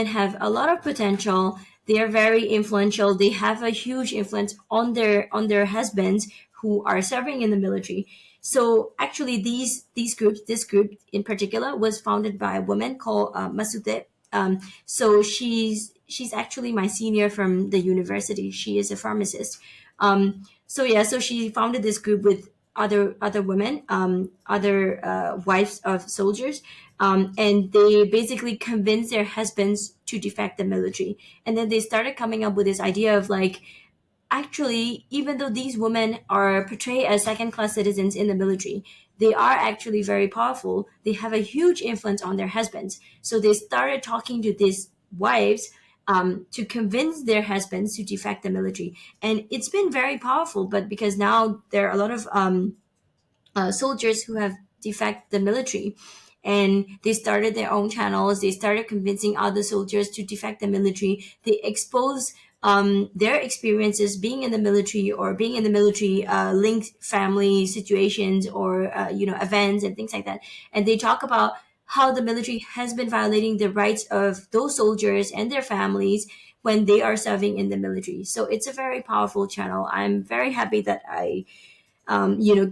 have a lot of potential. They are very influential. They have a huge influence on their husbands who are serving in the military. So actually, this group in particular was founded by a woman called Masute. So she's actually my senior from the university. She is a pharmacist. So yeah, so she founded this group with other women, other wives of soldiers, and they basically convinced their husbands to defect the military. And then they started coming up with this idea of like, actually, even though these women are portrayed as second class citizens in the military, they are actually very powerful. They have a huge influence on their husbands. So they started talking to these wives to convince their husbands to defect the military. And it's been very powerful, but because now there are a lot of soldiers who have defect the military, and they started their own channels. They started convincing other soldiers to defect the military. They expose their experiences being in the military, or being in the military linked family situations, or events and things like that. And they talk about how the military has been violating the rights of those soldiers and their families when they are serving in the military. So it's a very powerful channel. I'm very happy that I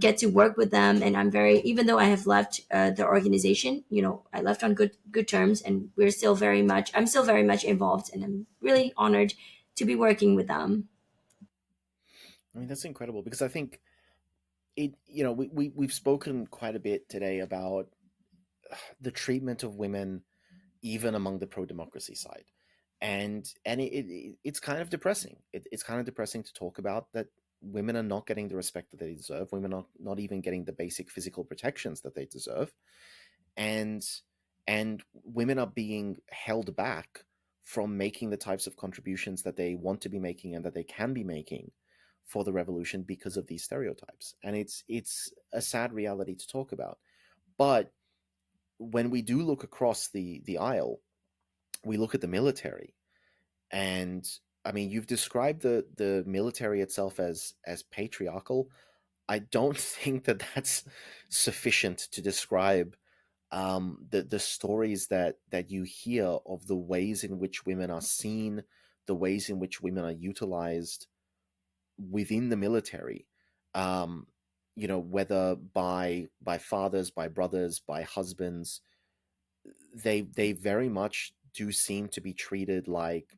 get to work with them. And I'm very, even though I have left the organization, I left on good terms, and I'm still very much involved, and I'm really honored to be working with them. I mean, that's incredible because I think it. We've spoken quite a bit today about the treatment of women, even among the pro democracy side, it's kind of depressing. It's kind of depressing to talk about that women are not getting the respect that they deserve. Women are not even getting the basic physical protections that they deserve, and women are being held back from making the types of contributions that they want to be making and that they can be making for the revolution because of these stereotypes. And it's a sad reality to talk about. But when we do look across the aisle, we look at the military, and I mean, you've described the military itself as patriarchal. I don't think that that's sufficient to describe the stories that you hear of the ways in which women are seen, the ways in which women are utilized within the military. Um, whether by fathers, by brothers, by husbands, they very much do seem to be treated like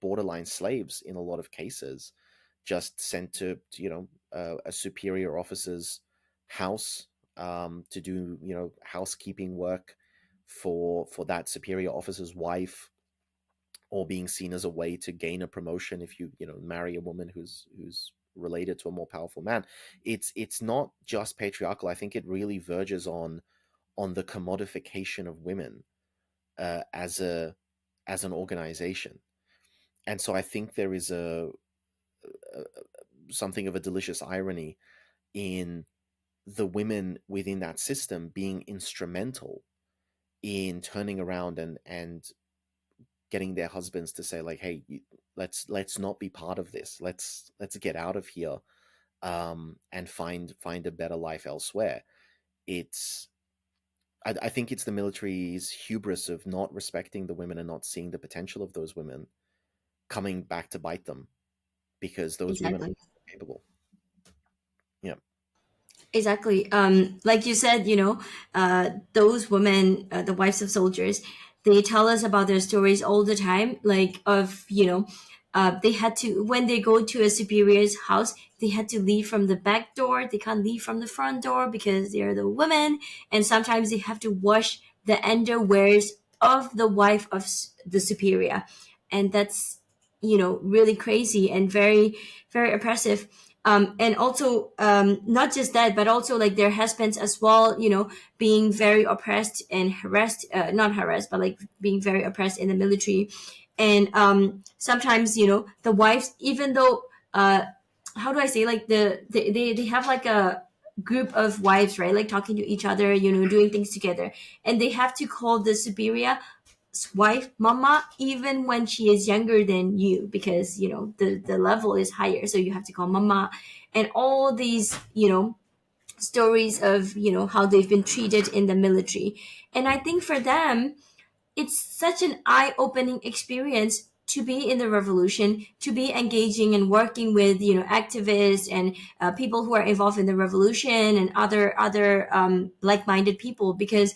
borderline slaves in a lot of cases, just sent to a superior officer's house to do housekeeping work for that superior officer's wife, or being seen as a way to gain a promotion if you marry a woman who's related to a more powerful man. It's not just patriarchal. I think it really verges on the commodification of women as an organization. And so I think there is a something of a delicious irony in the women within that system being instrumental in turning around and getting their husbands to say like, hey, let's not be part of this, let's get out of here, and find a better life elsewhere. It's I think it's the military's hubris of not respecting the women and not seeing the potential of those women coming back to bite them, because those women are Exactly. capable. Yeah. Exactly. Like you said, those women, the wives of soldiers, they tell us about their stories all the time. Like of, they had to, when they go to a superior's house, they had to leave from the back door. They can't leave from the front door because they are the women. And sometimes they have to wash the underwears of the wife of the superior. And that's, really crazy and very, very oppressive. And also, not just that, but also like their husbands as well, being very oppressed and harassed, not harassed, but like being very oppressed in the military. And sometimes, the wives, even though, how do I say, like they have like a group of wives, right? Like talking to each other, doing things together. And they have to call the superior wife mama even when she is younger than you, because the level is higher, so you have to call mama. And all these stories of how they've been treated in the military. And I think for them it's such an eye-opening experience to be in the revolution, to be engaging and working with activists and people who are involved in the revolution and other like-minded people, because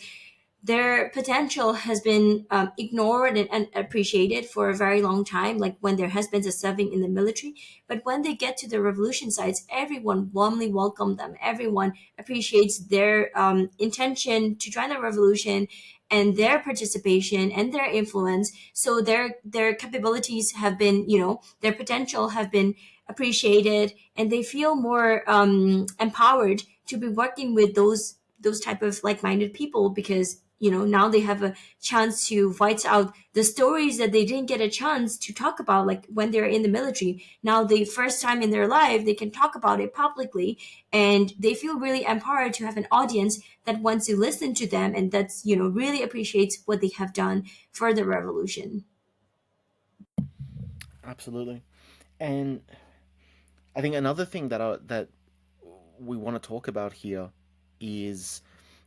their potential has been ignored and unappreciated for a very long time, like when their husbands are serving in the military. But when they get to the revolution sites, everyone warmly welcomes them. Everyone appreciates their intention to join the revolution and their participation and their influence. So their capabilities have been, their potential have been appreciated, and they feel more empowered to be working with those type of like-minded people, because now they have a chance to voice out the stories that they didn't get a chance to talk about, like when they're in the military. Now the first time in their life they can talk about it publicly, and they feel really empowered to have an audience that wants to listen to them, and that's really appreciates what they have done for the revolution. Absolutely. And I think another thing that we want to talk about here is,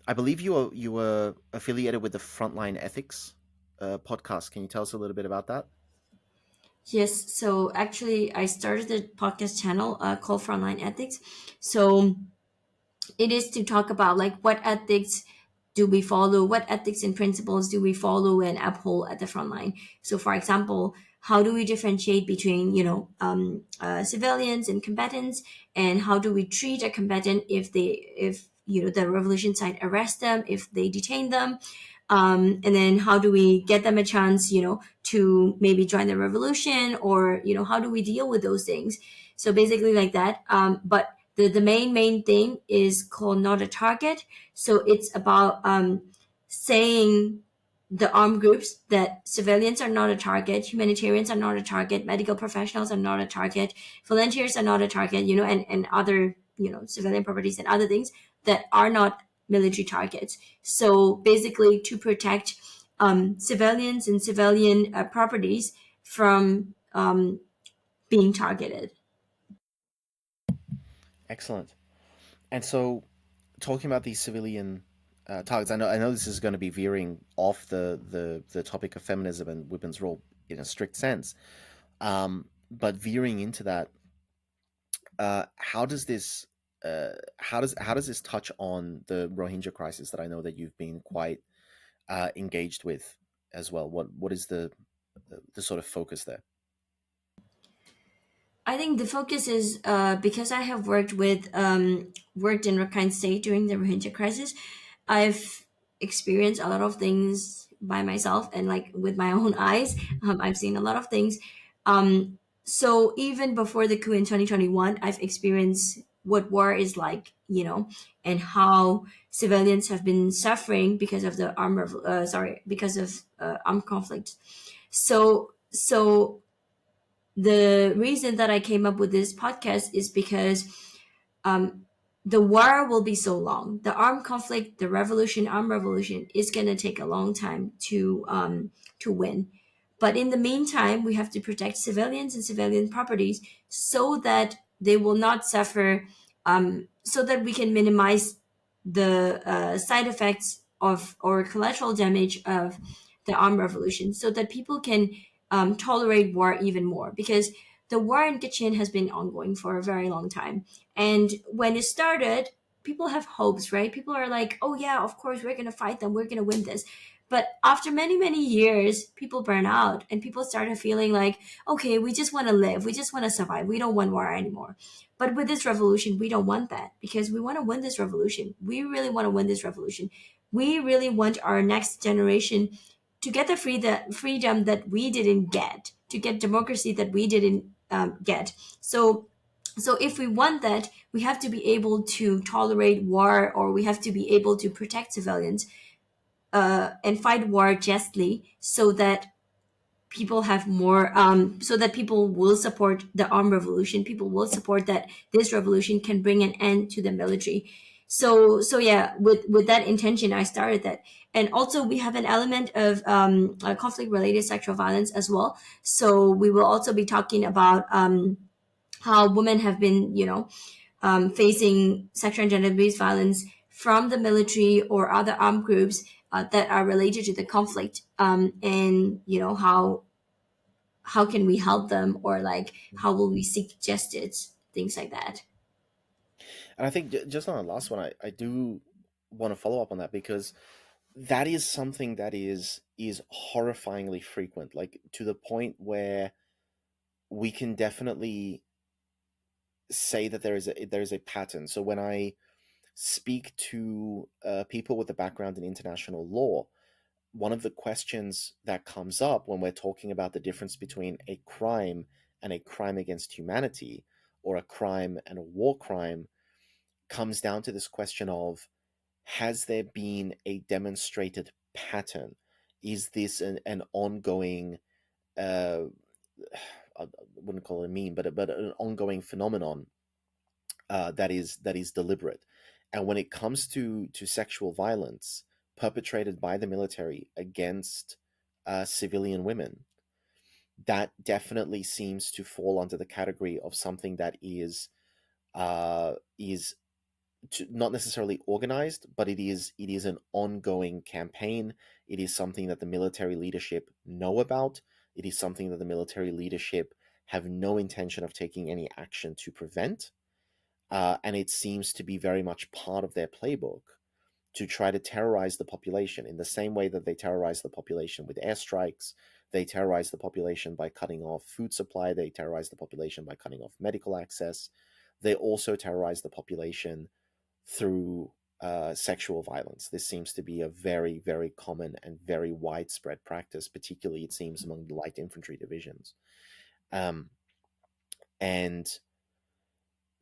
I believe you were affiliated with the Frontline Ethics podcast. Can you tell us a little bit about that? Yes, so actually I started the podcast channel called Frontline Ethics. So it is to talk about like what ethics do we follow, what ethics and principles do we follow and uphold at the front line. So for example, how do we differentiate between civilians and combatants, and how do we treat a combatant if the revolution side arrest them, if they detain them, and then how do we get them a chance to maybe join the revolution, or how do we deal with those things. So basically like that. But the main thing is called not a target. So it's about saying the armed groups that civilians are not a target, humanitarians are not a target, medical professionals are not a target, volunteers are not a target, and other civilian properties and other things that are not military targets. So basically to protect civilians and civilian properties from being targeted. Excellent. And so, talking about these civilian targets, I know this is going to be veering off the topic of feminism and women's role in a strict sense, but veering into that, how does this how does this touch on the Rohingya crisis that I know that you've been quite engaged with as well? What is the sort of focus there? I think the focus is because I have worked in Rakhine State during the Rohingya crisis. I've experienced a lot of things by myself and like with my own eyes. I've seen a lot of things. So even before the coup in 2021, I've experienced what war is like, and how civilians have been suffering because of the because of armed conflict. So the reason that I came up with this podcast is because um, the war will be so long. The armed conflict, the revolution, armed revolution, is going to take a long time to win. But in the meantime, we have to protect civilians and civilian properties so that they will not suffer, so that we can minimize the side effects of or collateral damage of the armed revolution, so that people can tolerate war even more. Because the war in Kachin has been ongoing for a very long time, and when it started, people have hopes, right? People are like, oh, yeah, of course, we're going to fight them. We're going to win this. But after many, many years, people burn out and people started feeling like, okay, we just want to live. We just want to survive. We don't want war anymore. But with this revolution, we don't want that, because we want to win this revolution. We really want to win this revolution. We really want our next generation to get the freedom that we didn't get, to get democracy that we didn't get. So if we want that, we have to be able to tolerate war, or we have to be able to protect civilians, and fight war justly, so that people have more, so that people will support the armed revolution. People will support that this revolution can bring an end to the military. So yeah, with that intention, I started that. And also we have an element of conflict related sexual violence as well. So we will also be talking about how women have been, facing sexual and gender based violence from the military or other armed groups that are related to the conflict, and how can we help them, or like how will we seek justice, things like that. And I think just on the last one, I do want to follow up on that, because that is something that is horrifyingly frequent, like to the point where we can definitely say that there is a pattern. So when I speak to people with a background in international law, one of the questions that comes up when we're talking about the difference between a crime and a crime against humanity, or a crime and a war crime, comes down to this question of, has there been a demonstrated pattern? Is this an ongoing, uh, I wouldn't call it a meme, but an ongoing phenomenon that is deliberate? And when it comes to sexual violence perpetrated by the military against civilian women, that definitely seems to fall under the category of something that is not necessarily organized, but it is an ongoing campaign. It is something that the military leadership know about. It is something that the military leadership have no intention of taking any action to prevent. And it seems to be very much part of their playbook to try to terrorize the population in the same way that they terrorize the population with airstrikes. They terrorize the population by cutting off food supply. They terrorize the population by cutting off medical access. They also terrorize the population through sexual violence. This seems to be a very, very common and very widespread practice, particularly, it seems, among the light infantry divisions. Um, and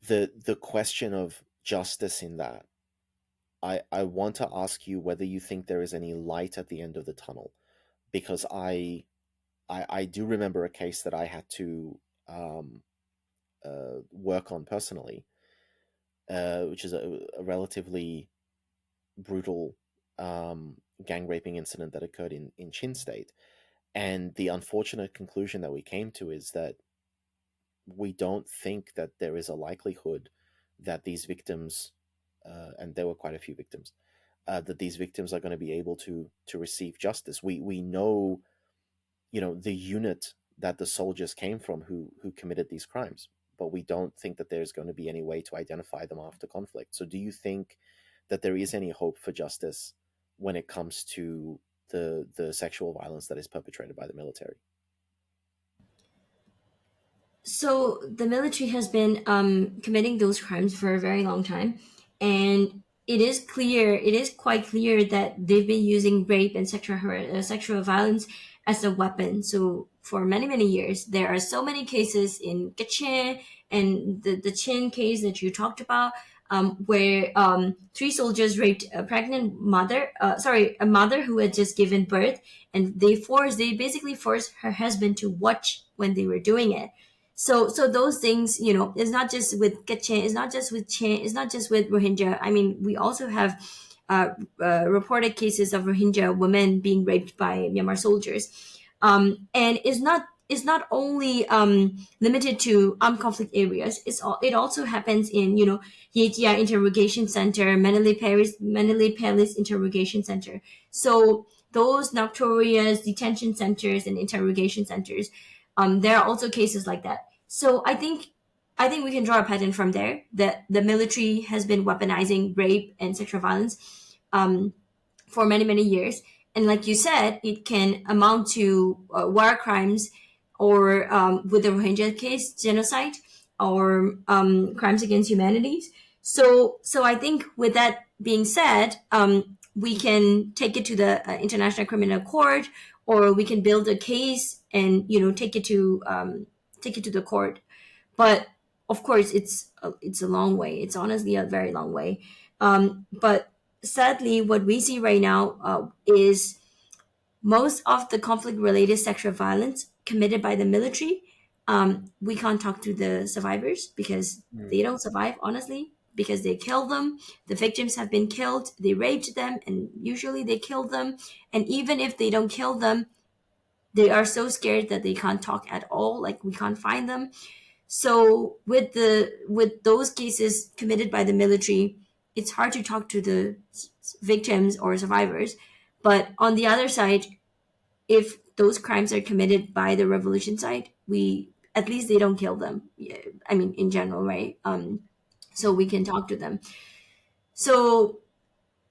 the question of justice in that, I want to ask you whether you think there is any light at the end of the tunnel, because I do remember a case that I had to work on personally, which is a relatively brutal gang raping incident that occurred in Chin State. And the unfortunate conclusion that we came to is that we don't think that there is a likelihood that these victims, and there were quite a few victims, that these victims are going to be able to receive justice. We know, the unit that the soldiers came from who committed these crimes, but we don't think that there's going to be any way to identify them after conflict. So do you think that there is any hope for justice when it comes to the sexual violence that is perpetrated by the military? So the military has been committing those crimes for a very long time, and it is quite clear that they've been using rape and sexual violence as a weapon. So for many, many years. There are so many cases in Kachin and the Chin case that you talked about, where three soldiers raped a pregnant mother, a mother who had just given birth, and they basically forced her husband to watch when they were doing it. So those things, it's not just with Kachin, it's not just with Chin, it's not just with Rohingya. I mean, we also have reported cases of Rohingya women being raped by Myanmar soldiers, and it's not only limited to armed conflict areas. It also happens in Yetia Interrogation Center, Manili Palace Interrogation Center. So those notorious detention centers and interrogation centers, there are also cases like that. So I think we can draw a pattern from there that the military has been weaponizing rape and sexual violence for many, many years. And like you said, it can amount to war crimes, or with the Rohingya case, genocide, or crimes against humanities. So I think with that being said, we can take it to the International Criminal Court, or we can build a case and take it to the court. But of course, it's a long way. It's honestly a very long way. But sadly, what we see right now is most of the conflict-related sexual violence committed by the military. We can't talk to the survivors because Mm. they don't survive, honestly, because they kill them. The victims have been killed. They raped them, and usually they kill them. And even if they don't kill them, they are so scared that they can't talk at all. Like, we can't find them. So with those cases committed by the military, it's hard to talk to the victims or survivors. But on the other side, if those crimes are committed by the revolution side, we at least they don't kill them. Yeah, I mean, in general, right? So we can talk to them. So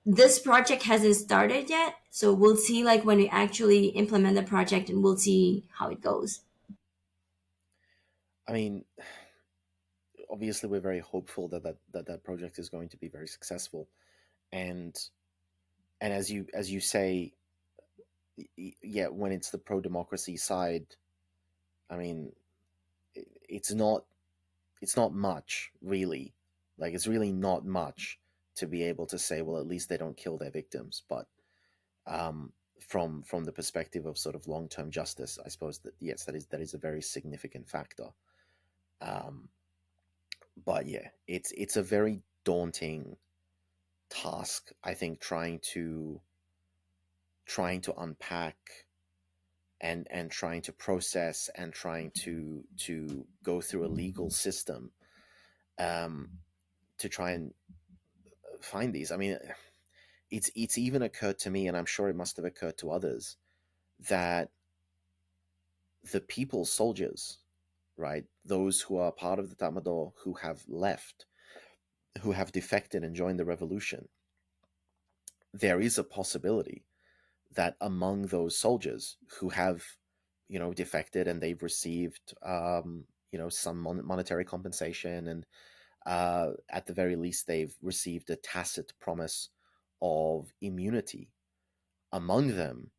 this project hasn't started yet. So we'll see, like, when we actually implement the project, and we'll see how it goes. I mean, obviously, we're very hopeful that project is going to be very successful, and as you say, yeah, when it's the pro democracy side, I mean, it's not much really. Like, it's really not much to be able to say, well, at least they don't kill their victims. But um, from the perspective of sort of long term justice, I suppose that yes, that is a very significant factor. Um, but yeah, it's a very daunting task, I think, trying to unpack and trying to process and trying to go through a legal system um, to try and find these. I mean, it's even occurred to me, and I'm sure it must have occurred to others, that the people's soldiers, right, those who are part of the Tamador, who have left, who have defected and joined the revolution, there is a possibility that among those soldiers who have, defected and they've received, some monetary compensation, and at the very least they've received a tacit promise of immunity. Among them,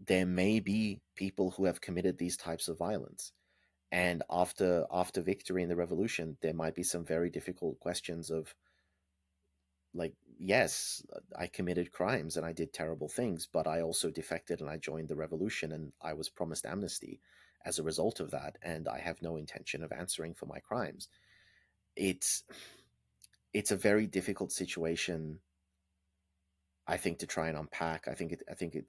there may be people who have committed these types of violence, and after victory in the revolution, there might be some very difficult questions of, like, yes, I committed crimes and I did terrible things, but I also defected and I joined the revolution and I was promised amnesty as a result of that, and I have no intention of answering for my crimes. It's it's a very difficult situation, I think, to try and unpack. I think it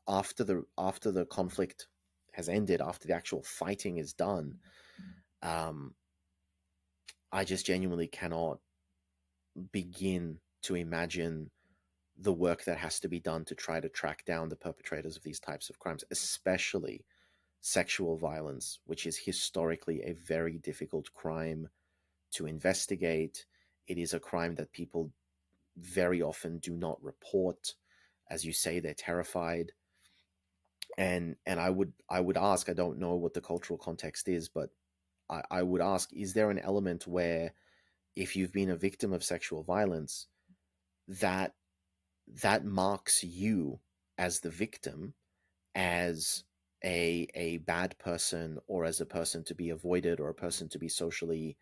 after the conflict has ended, after the actual fighting is done, um, I just genuinely cannot begin to imagine the work that has to be done to try to track down the perpetrators of these types of crimes, especially sexual violence, which is historically a very difficult crime to investigate. It is a crime that people very often do not report. As you say, they're terrified. And I would ask, I don't know what the cultural context is, but I would ask, is there an element where, if you've been a victim of sexual violence, that that marks you as the victim, as a bad person, or as a person to be avoided, or a person to be socially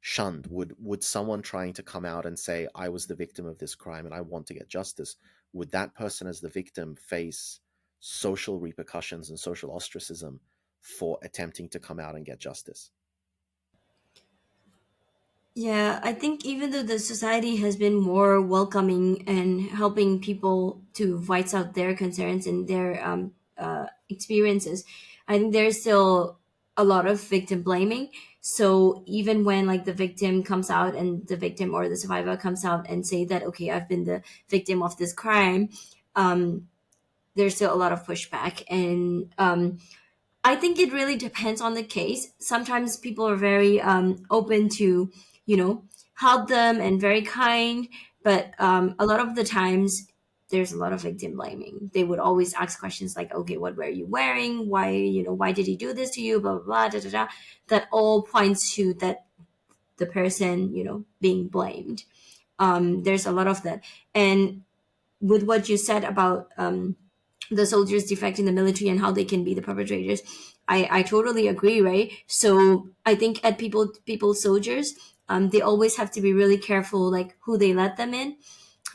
shunned? Would someone trying to come out and say, I was the victim of this crime and I want to get justice, would that person as the victim face social repercussions and social ostracism for attempting to come out and get justice? Yeah, I think even though the society has been more welcoming and helping people to voice out their concerns and their experiences, I think there's still a lot of victim blaming. So even when like the victim comes out and the victim or the survivor comes out and say that, okay, I've been the victim of this crime, um, there's still a lot of pushback. And I think it really depends on the case. Sometimes people are very open to, you know, help them and very kind, but a lot of the times there's a lot of victim blaming. They would always ask questions like, "Okay, what were you wearing? Why, why did he do this to you?" Blah blah blah. Da, da, da. That all points to that the person, being blamed. There's a lot of that, and with what you said about the soldiers defecting the military and how they can be the perpetrators, I totally agree, right? So I think at people soldiers, they always have to be really careful, like who they let them in,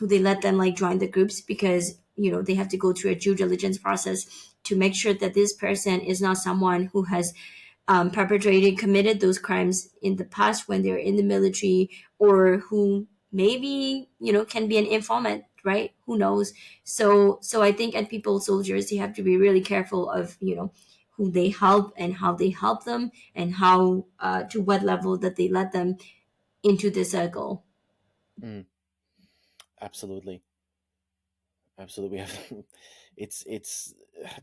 who they let them like join the groups, because they have to go through a due diligence process to make sure that this person is not someone who has committed those crimes in the past when they're in the military, or who maybe can be an informant, right? Who knows? So I think at people soldiers, you have to be really careful of who they help and how they help them, and how to what level that they let them into the circle. Mm, absolutely, absolutely. We have it's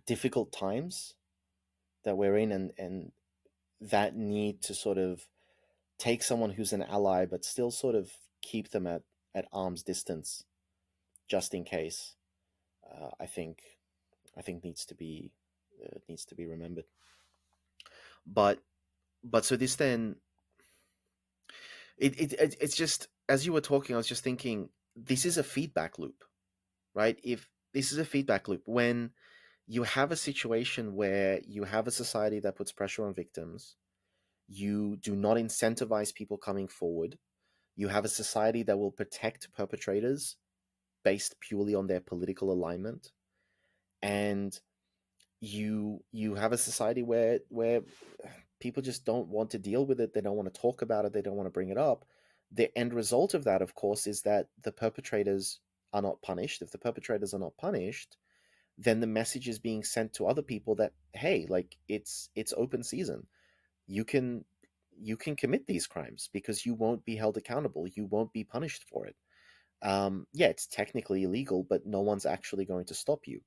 difficult times that we're in, and that need to sort of take someone who's an ally, but still sort of keep them at arm's distance, just in case. I think needs to be remembered. But so this then it's just, as you were talking, I was just thinking, this is a feedback loop, right? If this is a feedback loop, when you have a situation where you have a society that puts pressure on victims, you do not incentivize people coming forward. You have a society that will protect perpetrators based purely on their political alignment, and you have a society where people just don't want to deal with it. They don't want to talk about it. They don't want to bring it up. The end result of that, of course, is that the perpetrators are not punished. If the perpetrators are not punished, then the message is being sent to other people that, hey, like, it's open season. You can commit these crimes because you won't be held accountable. You won't be punished for it. Yeah, it's technically illegal, but no one's actually going to stop you.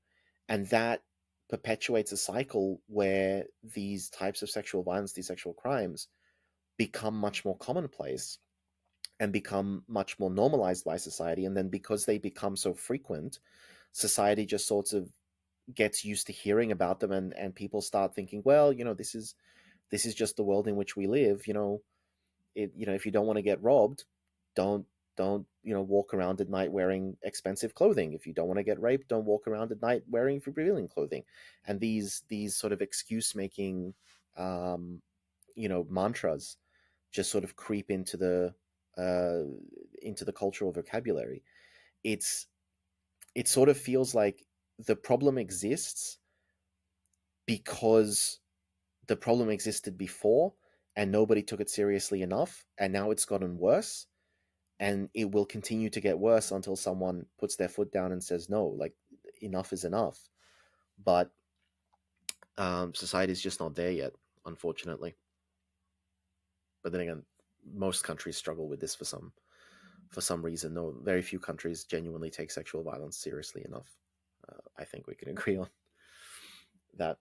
And that perpetuates a cycle where these types of sexual violence, these sexual crimes, become much more commonplace and become much more normalized by society. And then because they become so frequent, society just sort of gets used to hearing about them, and people start thinking, well, this is just the world in which we live. If you don't want to get robbed, don't walk around at night wearing expensive clothing. If you don't want to get raped, don't walk around at night wearing revealing clothing. And these sort of excuse making mantras just sort of creep into the cultural vocabulary. It sort of feels like the problem exists because the problem existed before and nobody took it seriously enough, and now it's gotten worse, and it will continue to get worse until someone puts their foot down and says no, like, enough is enough. But society is just not there yet, unfortunately. But then again, most countries struggle with this for some reason. No, very few countries genuinely take sexual violence seriously enough. I think we can agree on that.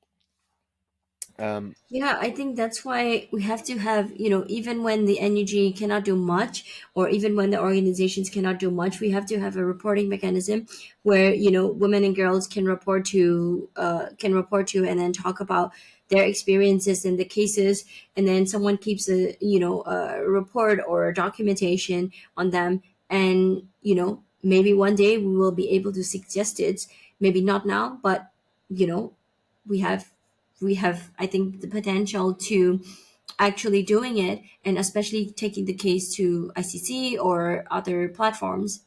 Yeah, I think that's why we have to have, even when the NUG cannot do much, or even when the organizations cannot do much, we have to have a reporting mechanism where, women and girls can report to and then talk about their experiences and the cases, and then someone keeps a report or documentation on them, and maybe one day we will be able to suggest it, maybe not now, but you know we have we have, I think, the potential to actually doing it, and especially taking the case to ICC or other platforms.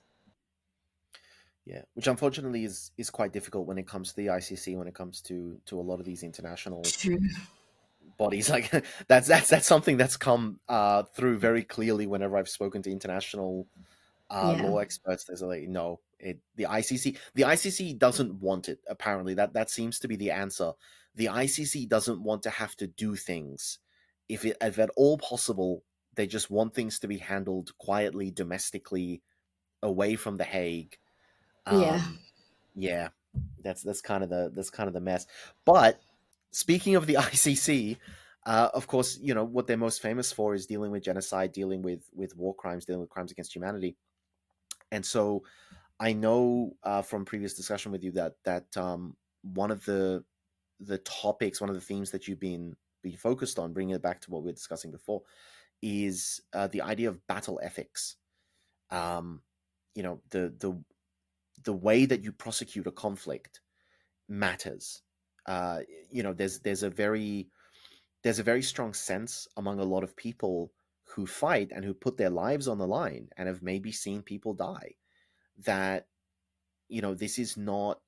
Yeah, which unfortunately is quite difficult when it comes to the ICC, when it comes to a lot of these international True. bodies. Like that's something that's come through very clearly whenever I've spoken to international Yeah. law experts. There's like, no, the ICC doesn't want it. Apparently, that seems to be the answer. The ICC doesn't want to have to do things. If at all possible, they just want things to be handled quietly, domestically, away from the Hague. Yeah. Um, yeah, that's kind of the mess. But speaking of the ICC, of course, what they're most famous for is dealing with genocide, dealing with war crimes, dealing with crimes against humanity. And so I know from previous discussion with you that one of the topics, one of the themes that you've been focused on, bringing it back to what we were discussing before, is the idea of battle ethics. Um, the way that you prosecute a conflict matters. Uh, there's a very strong sense among a lot of people who fight and who put their lives on the line and have maybe seen people die, that this is not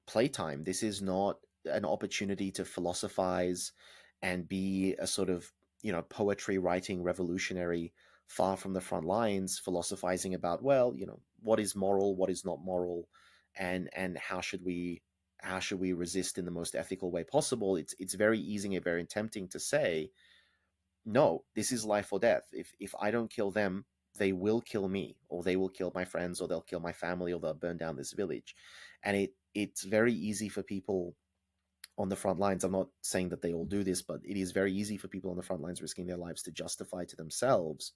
playtime. This is not an opportunity to philosophize and be a sort of poetry writing revolutionary far from the front lines, philosophizing about, well, what is moral, what is not moral, and how should we resist in the most ethical way possible. It's very easy and very tempting to say, no, this is life or death. If I don't kill them, they will kill me, or they will kill my friends, or they'll kill my family, or they'll burn down this village. And it's very easy for people on the front lines. I'm not saying that they all do this, but it is very easy for people on the front lines risking their lives to justify to themselves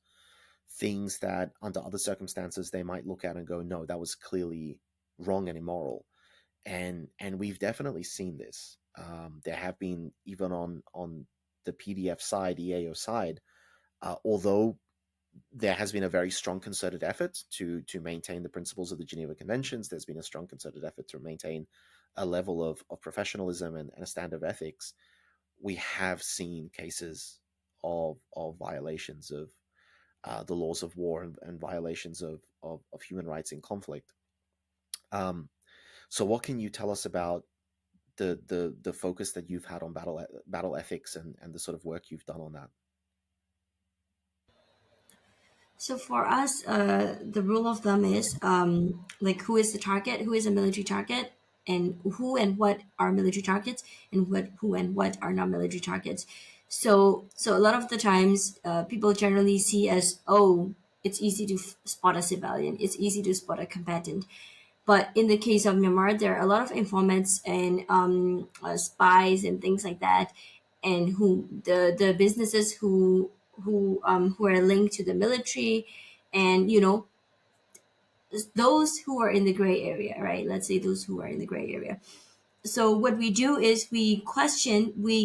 things that under other circumstances they might look at and go, no, that was clearly wrong and immoral. And we've definitely seen this. There have been, even on the PDF side, EAO side, although there has been a very strong concerted effort to maintain the principles of the Geneva Conventions. There's been a strong concerted effort to maintain a level of professionalism and a standard of ethics. We have seen cases of violations of the laws of war and violations of human rights in conflict. So what can you tell us about the focus that you've had on battle ethics and the sort of work you've done on that? So for us, the rule of thumb is like, who is the target, who is a military target, and who and what are military targets, and who and what are not military targets. So a lot of the times, people generally see as, oh, it's easy to spot a civilian, it's easy to spot a combatant. But in the case of Myanmar, there are a lot of informants and spies and things like that, and who the businesses who are linked to the military, and those who are in the gray area, right? Let's say those who are in the gray area. So what we do is we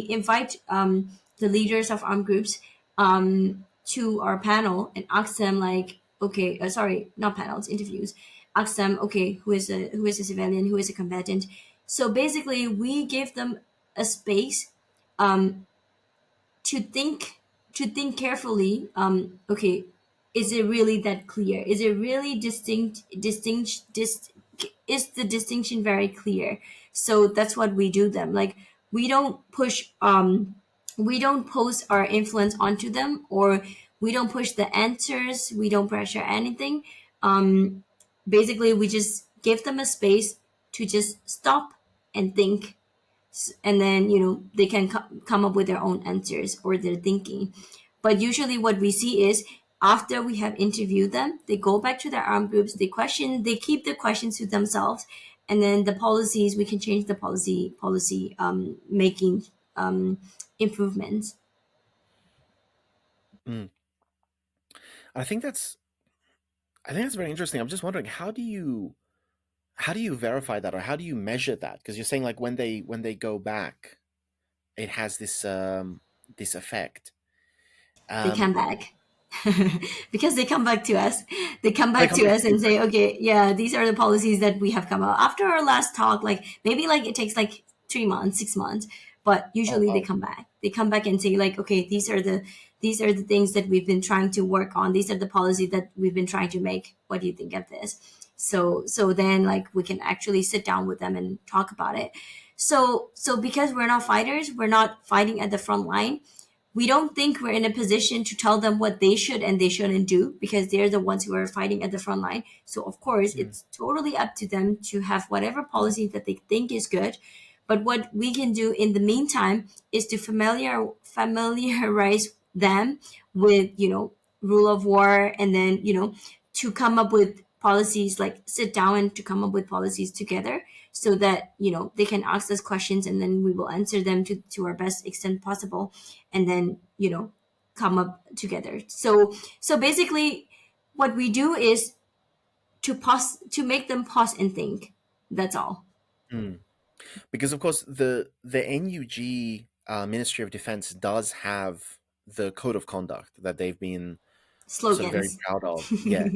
invite the leaders of armed groups to our panel and ask them, like, okay, sorry, not panels, interviews. Ask them, okay, who is a civilian, who is a combatant. So basically, we give them a space um, to think carefully. Okay, is it really that clear? Is it really is the distinction very clear? So that's what we do them. Like, we don't push we don't post our influence onto them, or we don't push the answers, we don't pressure anything. Basically, we just give them a space to just stop and think, and then they can come up with their own answers or their thinking. But usually what we see is, after we have interviewed them, they go back to their armed groups, they keep the questions to themselves, and then the policies, we can change the policy making improvements. Mm. I think that's very interesting. I'm just wondering, how do you verify that, or how do you measure that? Because you're saying, like, when they go back, it has this effect. They come Um, back. Because they come back to us. They come they back come to back us to you. and say, okay, yeah, these are the policies that we have come out after our last talk. Like, maybe like it takes like 3 months, 6 months. but Oh usually wow. they come back and say like, okay, these are the things that we've been trying to work on, these are the policies that we've been trying to make, what do you think of this? So then like we can actually sit down with them and talk about it. So because we're not fighters, we're not fighting at the front line, we don't think we're in a position to tell them what they should and they shouldn't do, because they're the ones who are fighting at the front line. So of course Mm, it's totally up to them to have whatever policy that they think is good. But what we can do in the meantime is to familiarize them with, rule of war, and then, to come up with policies, like sit down and to come up with policies together, so that, they can ask us questions and then we will answer them to our best extent possible, and then, come up together. So basically what we do is to make them pause and think. That's all. mm. Because of course the NUG Ministry of Defense does have the code of conduct that they've been sort of very Slogans. proud of. Yeah.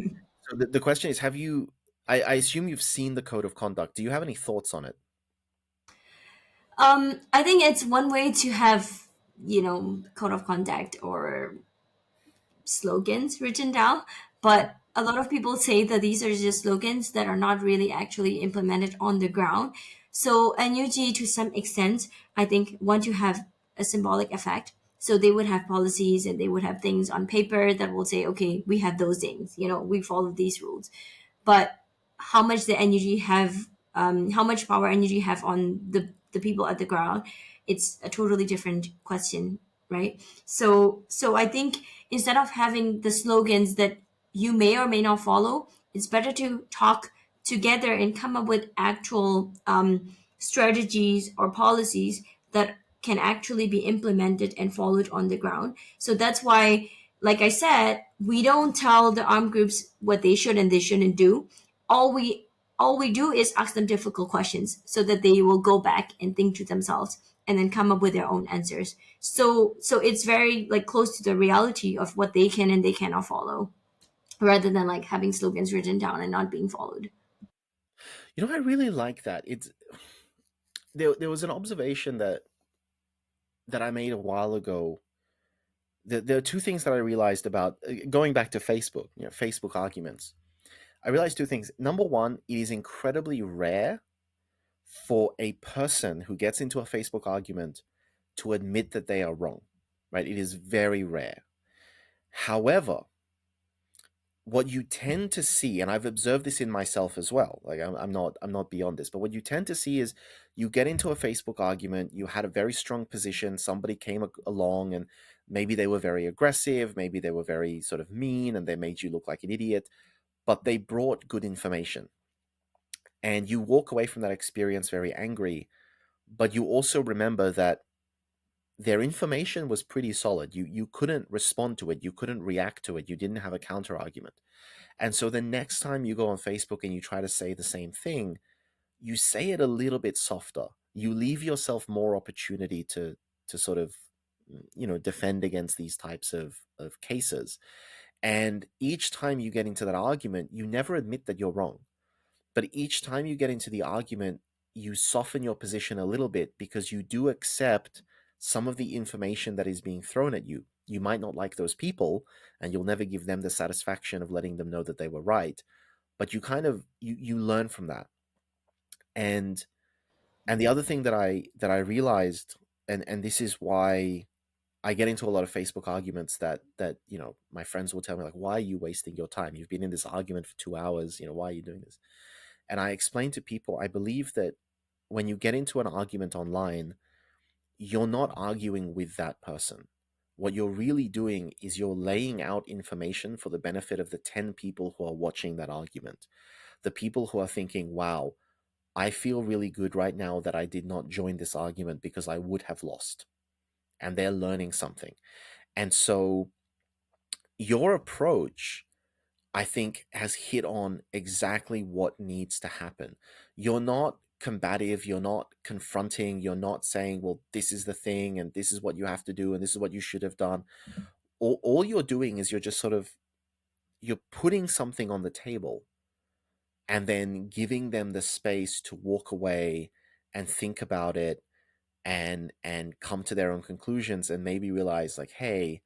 So the question is, have you? I assume you've seen the code of conduct. Do you have any thoughts on it? I think it's one way to have, code of conduct or slogans written down, but a lot of people say that these are just slogans that are not really actually implemented on the ground. So NUG, to some extent, I think, want to have a symbolic effect. So they would have policies and they would have things on paper that will say, okay, we have those things, we follow these rules. But how much the energy have, how much power energy have on the people at the ground, it's a totally different question, right? So I think instead of having the slogans that you may or may not follow, it's better to talk together and come up with actual strategies or policies that can actually be implemented and followed on the ground. So that's why, like I said, we don't tell the armed groups what they should and they shouldn't do. All we do is ask them difficult questions so that they will go back and think to themselves and then come up with their own answers. So it's very like close to the reality of what they can and they cannot follow, rather than like having slogans written down and not being followed. You know, I really like that. It's there was an observation that I made a while ago. There are two things that I realized about going back to Facebook. Facebook arguments. I realized two things. Number one, it is incredibly rare for a person who gets into a Facebook argument to admit that they are wrong, right? It is very rare. However, what you tend to see, and I've observed this in myself as well, like I'm not beyond this, but what you tend to see is you get into a Facebook argument, you had a very strong position, somebody came along and maybe they were very aggressive, maybe they were very sort of mean and they made you look like an idiot, but they brought good information. And you walk away from that experience very angry, but you also remember that their information was pretty solid. You couldn't respond to it, you couldn't react to it, you didn't have a counter argument. And so the next time you go on Facebook and you try to say the same thing, you say it a little bit softer. You leave yourself more opportunity to sort of defend against these types of cases. And each time you get into that argument, you never admit that you're wrong. But each time you get into the argument, you soften your position a little bit because you do accept some of the information that is being thrown at you. You might not like those people, and you'll never give them the satisfaction of letting them know that they were right. But you kind of you learn from that. And the other thing that I realized, and this is why I get into a lot of Facebook arguments that my friends will tell me, like, why are you wasting your time? You've been in this argument for 2 hours. Why are you doing this? And I explain to people, I believe that when you get into an argument online, you're not arguing with that person. What you're really doing is you're laying out information for the benefit of the 10 people who are watching that argument. The people who are thinking, wow, I feel really good right now that I did not join this argument because I would have lost. And they're learning something. And so your approach, I think, has hit on exactly what needs to happen. You're not combative, you're not confronting, you're not saying, well, this is the thing and this is what you have to do and this is what you should have done. All you're doing is you're putting something on the table and then giving them the space to walk away and think about it and come to their own conclusions and maybe realize like, hey,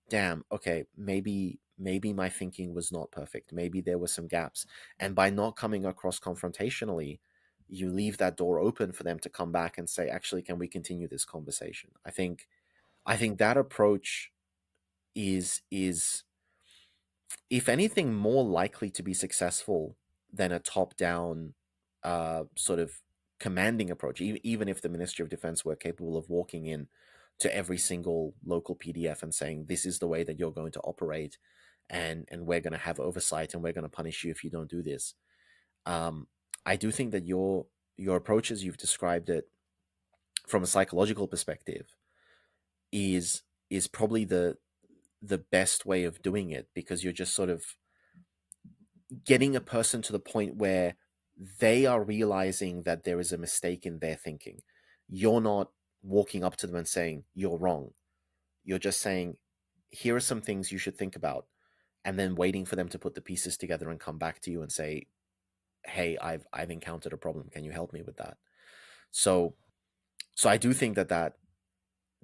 damn, okay, maybe my thinking was not perfect. Maybe there were some gaps. And by not coming across confrontationally, you leave that door open for them to come back and say, actually, can we continue this conversation? I think that approach is if anything more likely to be successful than a top-down sort of commanding approach, even if the Ministry of Defense were capable of walking in to every single local PDF and saying, this is the way that you're going to operate, and we're going to have oversight and we're going to punish you if you don't do this. um, I do think that your approach, as you've described it from a psychological perspective, is probably the best way of doing it, because you're just sort of getting a person to the point where they are realizing that there is a mistake in their thinking. You're not walking up to them and saying, you're wrong. You're just saying, here are some things you should think about, and then waiting for them to put the pieces together and come back to you and say, hey, I've encountered a problem. Can you help me with that? So I do think that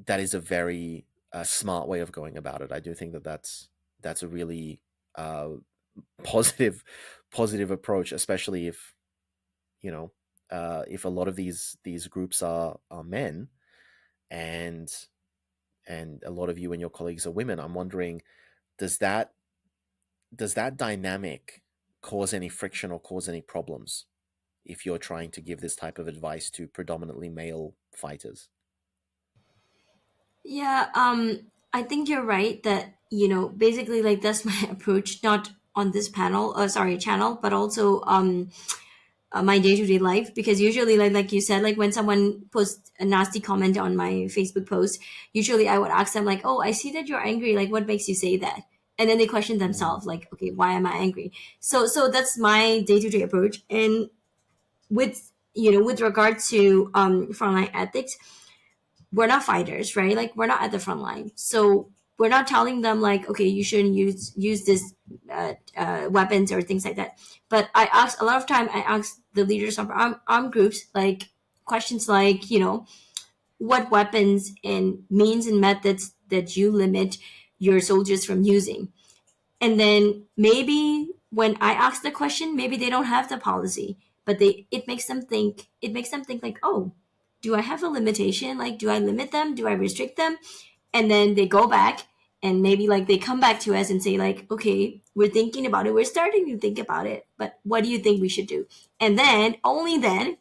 is a very smart way of going about it. I do think that that's a really uh, positive positive approach, especially if you know if a lot of these groups are men, and a lot of you and your colleagues are women. I'm wondering, does that dynamic cause any friction or cause any problems if you're trying to give this type of advice to predominantly male fighters? Yeah, I think you're right that, basically like that's my approach, not on this channel, but also my day-to-day life, because usually like you said, like when someone posts a nasty comment on my Facebook post, usually I would ask them like, oh, I see that you're angry, like what makes you say that? And then they question Mm, themselves like, okay, why am I angry? So that's my day-to-day approach. And with regard to frontline ethics, we're not fighters, right? Like we're not at the front line, so we're not telling them like, okay, you shouldn't use this weapons or things like that. But I ask a lot of time. I ask the leaders of armed groups like questions like, what weapons and means and methods that you limit your soldiers from using. And then maybe when I ask the question, maybe they don't have the policy, but it makes them think like, oh, do I have a limitation? Like, do I limit them? Do I restrict them? And then they go back and maybe like they come back to us and say like, okay, we're thinking about it. We're starting to think about it, but what do you think we should do? And then only then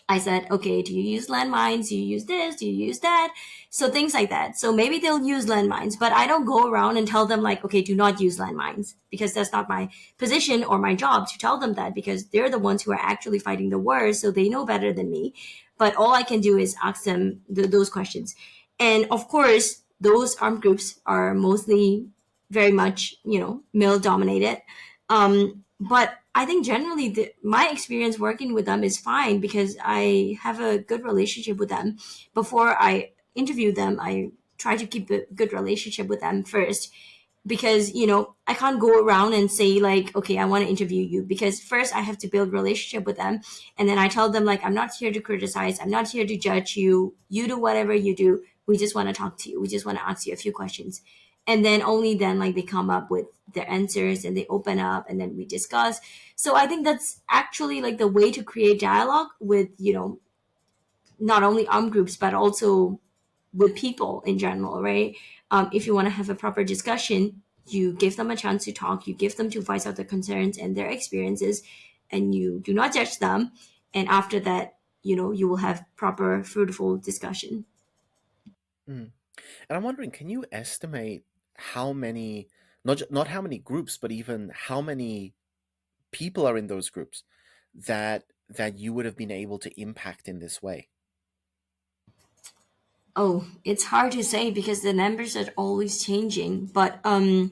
I said, okay, do you use landmines? Do you use this? Do you use that? So things like that. So maybe they'll use landmines, but I don't go around and tell them like, okay, do not use landmines, because that's not my position or my job to tell them that, because they're the ones who are actually fighting the wars. So they know better than me. But all I can do is ask them those questions. And of course, those armed groups are mostly very much, male dominated. But I think generally my experience working with them is fine, because I have a good relationship with them. Before I interview them, I try to keep a good relationship with them first, because I can't go around and say like, okay, I want to interview you, because first I have to build relationship with them. And then I tell them like, I'm not here to criticize, I'm not here to judge you, you do whatever you do, we just want to talk to you, we just want to ask you a few questions. And then only then like they come up with their answers and they open up and then we discuss. So I think that's actually like the way to create dialogue with, not only armed groups but also with people in general, right? If you want to have a proper discussion, you give them a chance to talk, you give them to voice out their concerns and their experiences, and you do not judge them. And after that, you will have proper, fruitful discussion. mm. And I'm wondering, can you estimate how many, not how many groups, but even how many people are in those groups that you would have been able to impact in this way? Oh, it's hard to say because the numbers are always changing. But I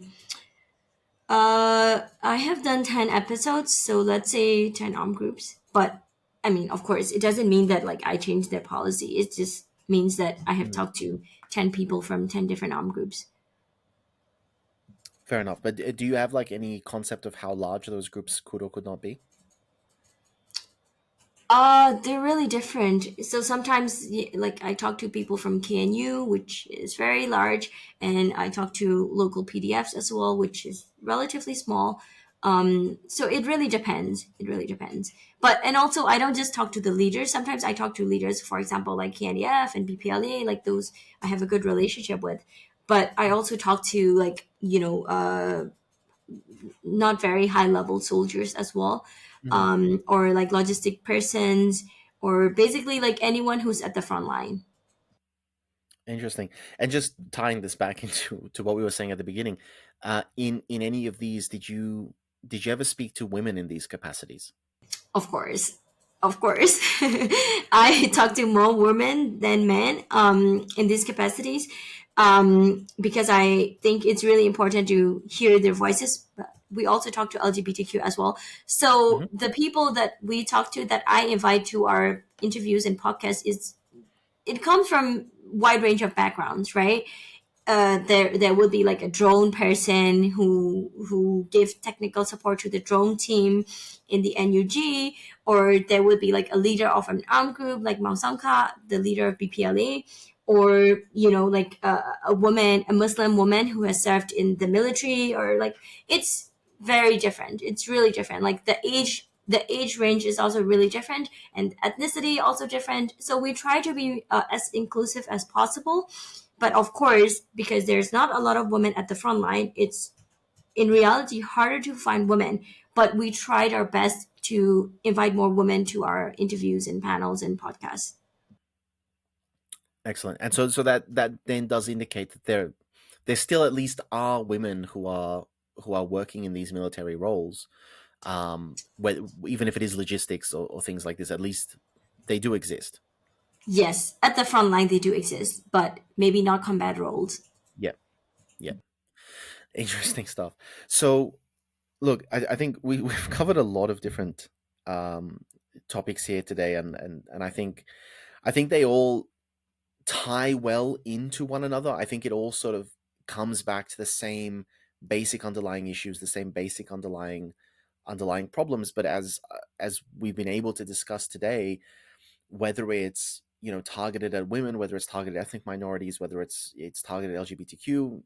have done 10 episodes, so let's say 10 armed groups. But I mean, of course, it doesn't mean that like I changed their policy. It just means that I have Mm, talked to 10 people from 10 different armed groups. fair enough. But do you have like any concept of how large those groups could or could not be? They're really different. So sometimes, like I talk to people from KNU, which is very large, and I talk to local PDFs as well, which is relatively small. So it really depends. It really depends. But and also, I don't just talk to the leaders. Sometimes I talk to leaders, for example, like KNDF and BPLA, like those I have a good relationship with. But I also talk to like not very high level soldiers as well, Mhm. or like logistic persons, or basically like anyone who's at the front line. Interesting. And just tying this back into to what we were saying at the beginning, in any of these, did you ever speak to women in these capacities? Of course, of course. I talk to more women than men in these capacities, because I think it's really important to hear their voices. But we also talk to LGBTQ as well. Hmm. So the people that we talk to, that I invite to our interviews and podcasts, is it comes from wide range of backgrounds, right? There would be like a drone person who gives technical support to the drone team in the NUG, or there would be like a leader of an armed group like Mao Sangka, the leader of BPLA, or like a woman, a Muslim woman who has served in the military, or like it's very different. It's really different. Like the age range is also really different, and ethnicity also different. So we try to be as inclusive as possible, but of course, because there's not a lot of women at the front line, it's in reality harder to find women. But we tried our best to invite more women to our interviews and panels and podcasts. Excellent. And so that then does indicate that there still at least are women who are working in these military roles, even if it is logistics or things like this. At least they do exist. Yes, at the front line they do exist, but maybe not combat roles. Yeah, yeah. Interesting stuff. So look, I think we've covered a lot of different um, topics here today, and I think they all tie well into one another. I think it all sort of comes back to the same basic underlying issues, the same basic underlying problems. But as we've been able to discuss today, whether it's targeted at women, whether it's targeted at ethnic minorities, whether it's targeted LGBTQ,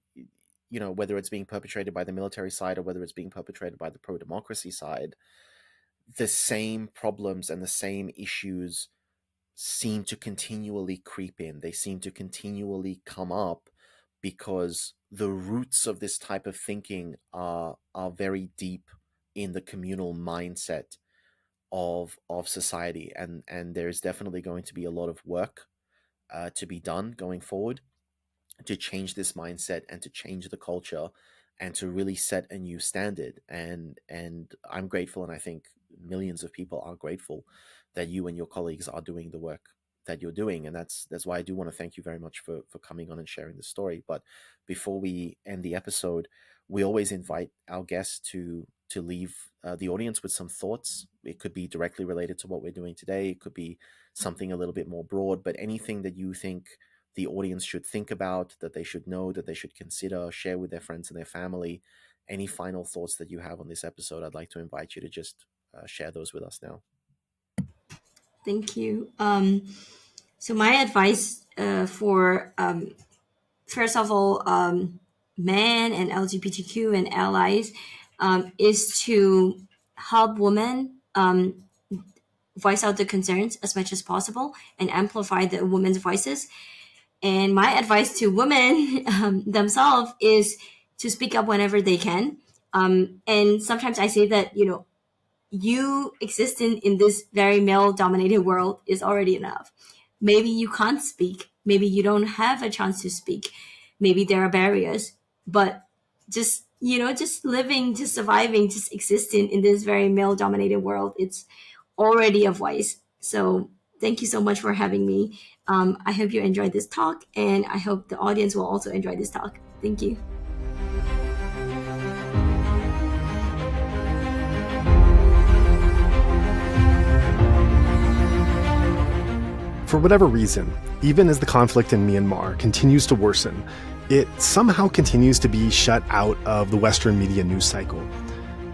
whether it's being perpetrated by the military side or whether it's being perpetrated by the pro democracy side, the same problems and the same issues seem to continually creep in. They seem to continually come up because the roots of this type of thinking are very deep in the communal mindset of society, and there's definitely going to be a lot of work to be done going forward to change this mindset and to change the culture and to really set a new standard. And I'm grateful, and I think millions of people are grateful that you and your colleagues are doing the work that you're doing. And that's why I do want to thank you very much for coming on and sharing the story. But before we end the episode, we always invite our guests to leave the audience with some thoughts. It could be directly related to what we're doing today. It could be something a little bit more broad, but anything that you think the audience should think about, that they should know, that they should consider, share with their friends and their family. Any final thoughts that you have on this episode, I'd like to invite you to just share those with us now. Thank you. So my advice for first of all, men and LGBTQ and allies, is to help women voice out the concerns as much as possible and amplify the women's voices. And my advice to women themselves is to speak up whenever they can. And sometimes I say that, you existing in this very male dominated world is already enough. Maybe you can't speak. Maybe you don't have a chance to speak. Maybe there are barriers, but just living, just surviving, just existing in this very male dominated world, it's already a voice. So thank you so much for having me. I hope you enjoyed this talk, and I hope the audience will also enjoy this talk. Thank you. For whatever reason, even as the conflict in Myanmar continues to worsen, it somehow continues to be shut out of the Western media news cycle.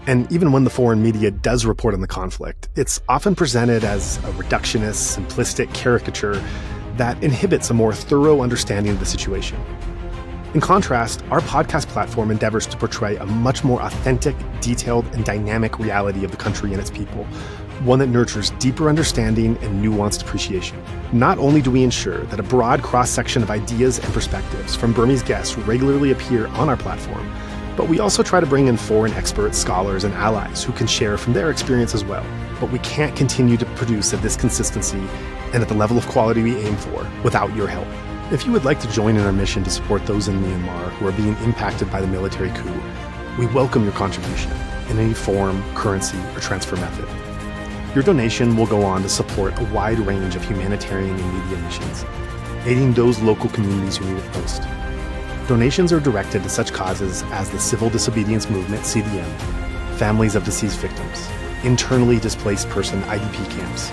And even when the foreign media does report on the conflict, it's often presented as a reductionist, simplistic caricature that inhibits a more thorough understanding of the situation. In contrast, our podcast platform endeavors to portray a much more authentic, detailed, and dynamic reality of the country and its people, one that nurtures deeper understanding and nuanced appreciation. Not only do we ensure that a broad cross-section of ideas and perspectives from Burmese guests regularly appear on our platform, but we also try to bring in foreign experts, scholars, and allies who can share from their experience as well. But we can't continue to produce at this consistency and at the level of quality we aim for without your help. If you would like to join in our mission to support those in Myanmar who are being impacted by the military coup, we welcome your contribution in any form, currency, or transfer method. Your donation will go on to support a wide range of humanitarian and media missions, aiding those local communities who need it most. Donations are directed to such causes as the Civil Disobedience Movement, CDM, families of deceased victims, internally displaced person IDP camps,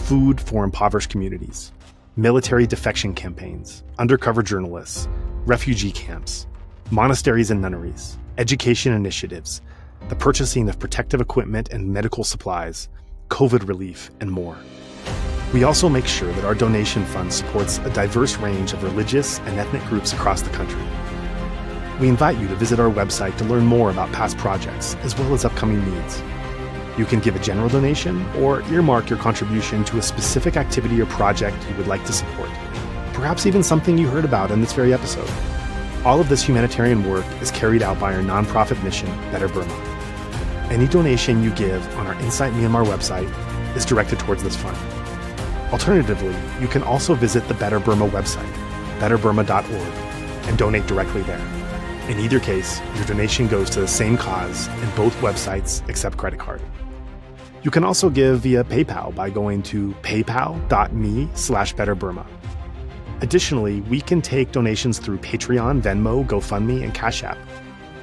food for impoverished communities, military defection campaigns, undercover journalists, refugee camps, monasteries and nunneries, education initiatives, the purchasing of protective equipment and medical supplies, COVID relief, and more. We also make sure that our donation fund supports a diverse range of religious and ethnic groups across the country. We invite you to visit our website to learn more about past projects as well as upcoming needs. You can give a general donation or earmark your contribution to a specific activity or project you would like to support, perhaps even something you heard about in this very episode. All of this humanitarian work is carried out by our nonprofit mission, Better Burma. Any donation you give on our Insight Myanmar website is directed towards this fund. Alternatively, you can also visit the Better Burma website, betterburma.org, and donate directly there. In either case, your donation goes to the same cause in both websites except credit card. You can also give via PayPal by going to paypal.me/betterburma. Additionally, we can take donations through Patreon, Venmo, GoFundMe, and Cash App.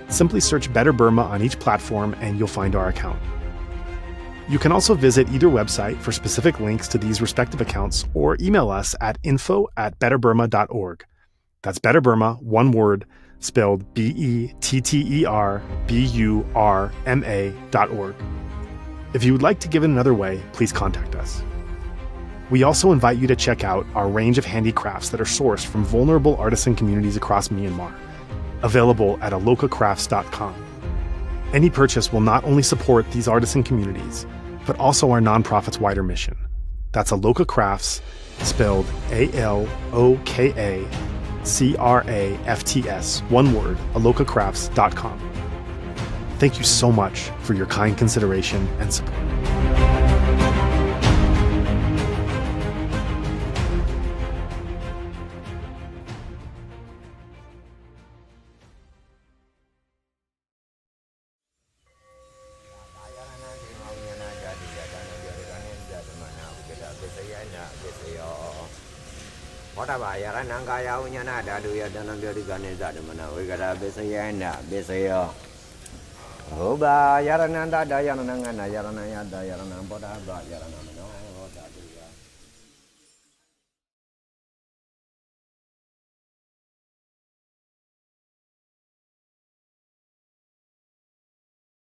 Simply search Better Burma on each platform and you'll find our account. You can also visit either website for specific links to these respective accounts or email us at info@betterburma.org. That's Better Burma, one word, spelled BETTERBURMA.org. If you would like to give it another way, please contact us. We also invite you to check out our range of handicrafts that are sourced from vulnerable artisan communities across Myanmar, available at alokacrafts.com. Any purchase will not only support these artisan communities, but also our nonprofit's wider mission. That's Aloka Crafts, spelled ALOKACRAFTS, one word, alokacrafts.com. Thank you so much for your kind consideration and support. Oba yarananda dayananga yaranaya dayanam boda ba yaranam no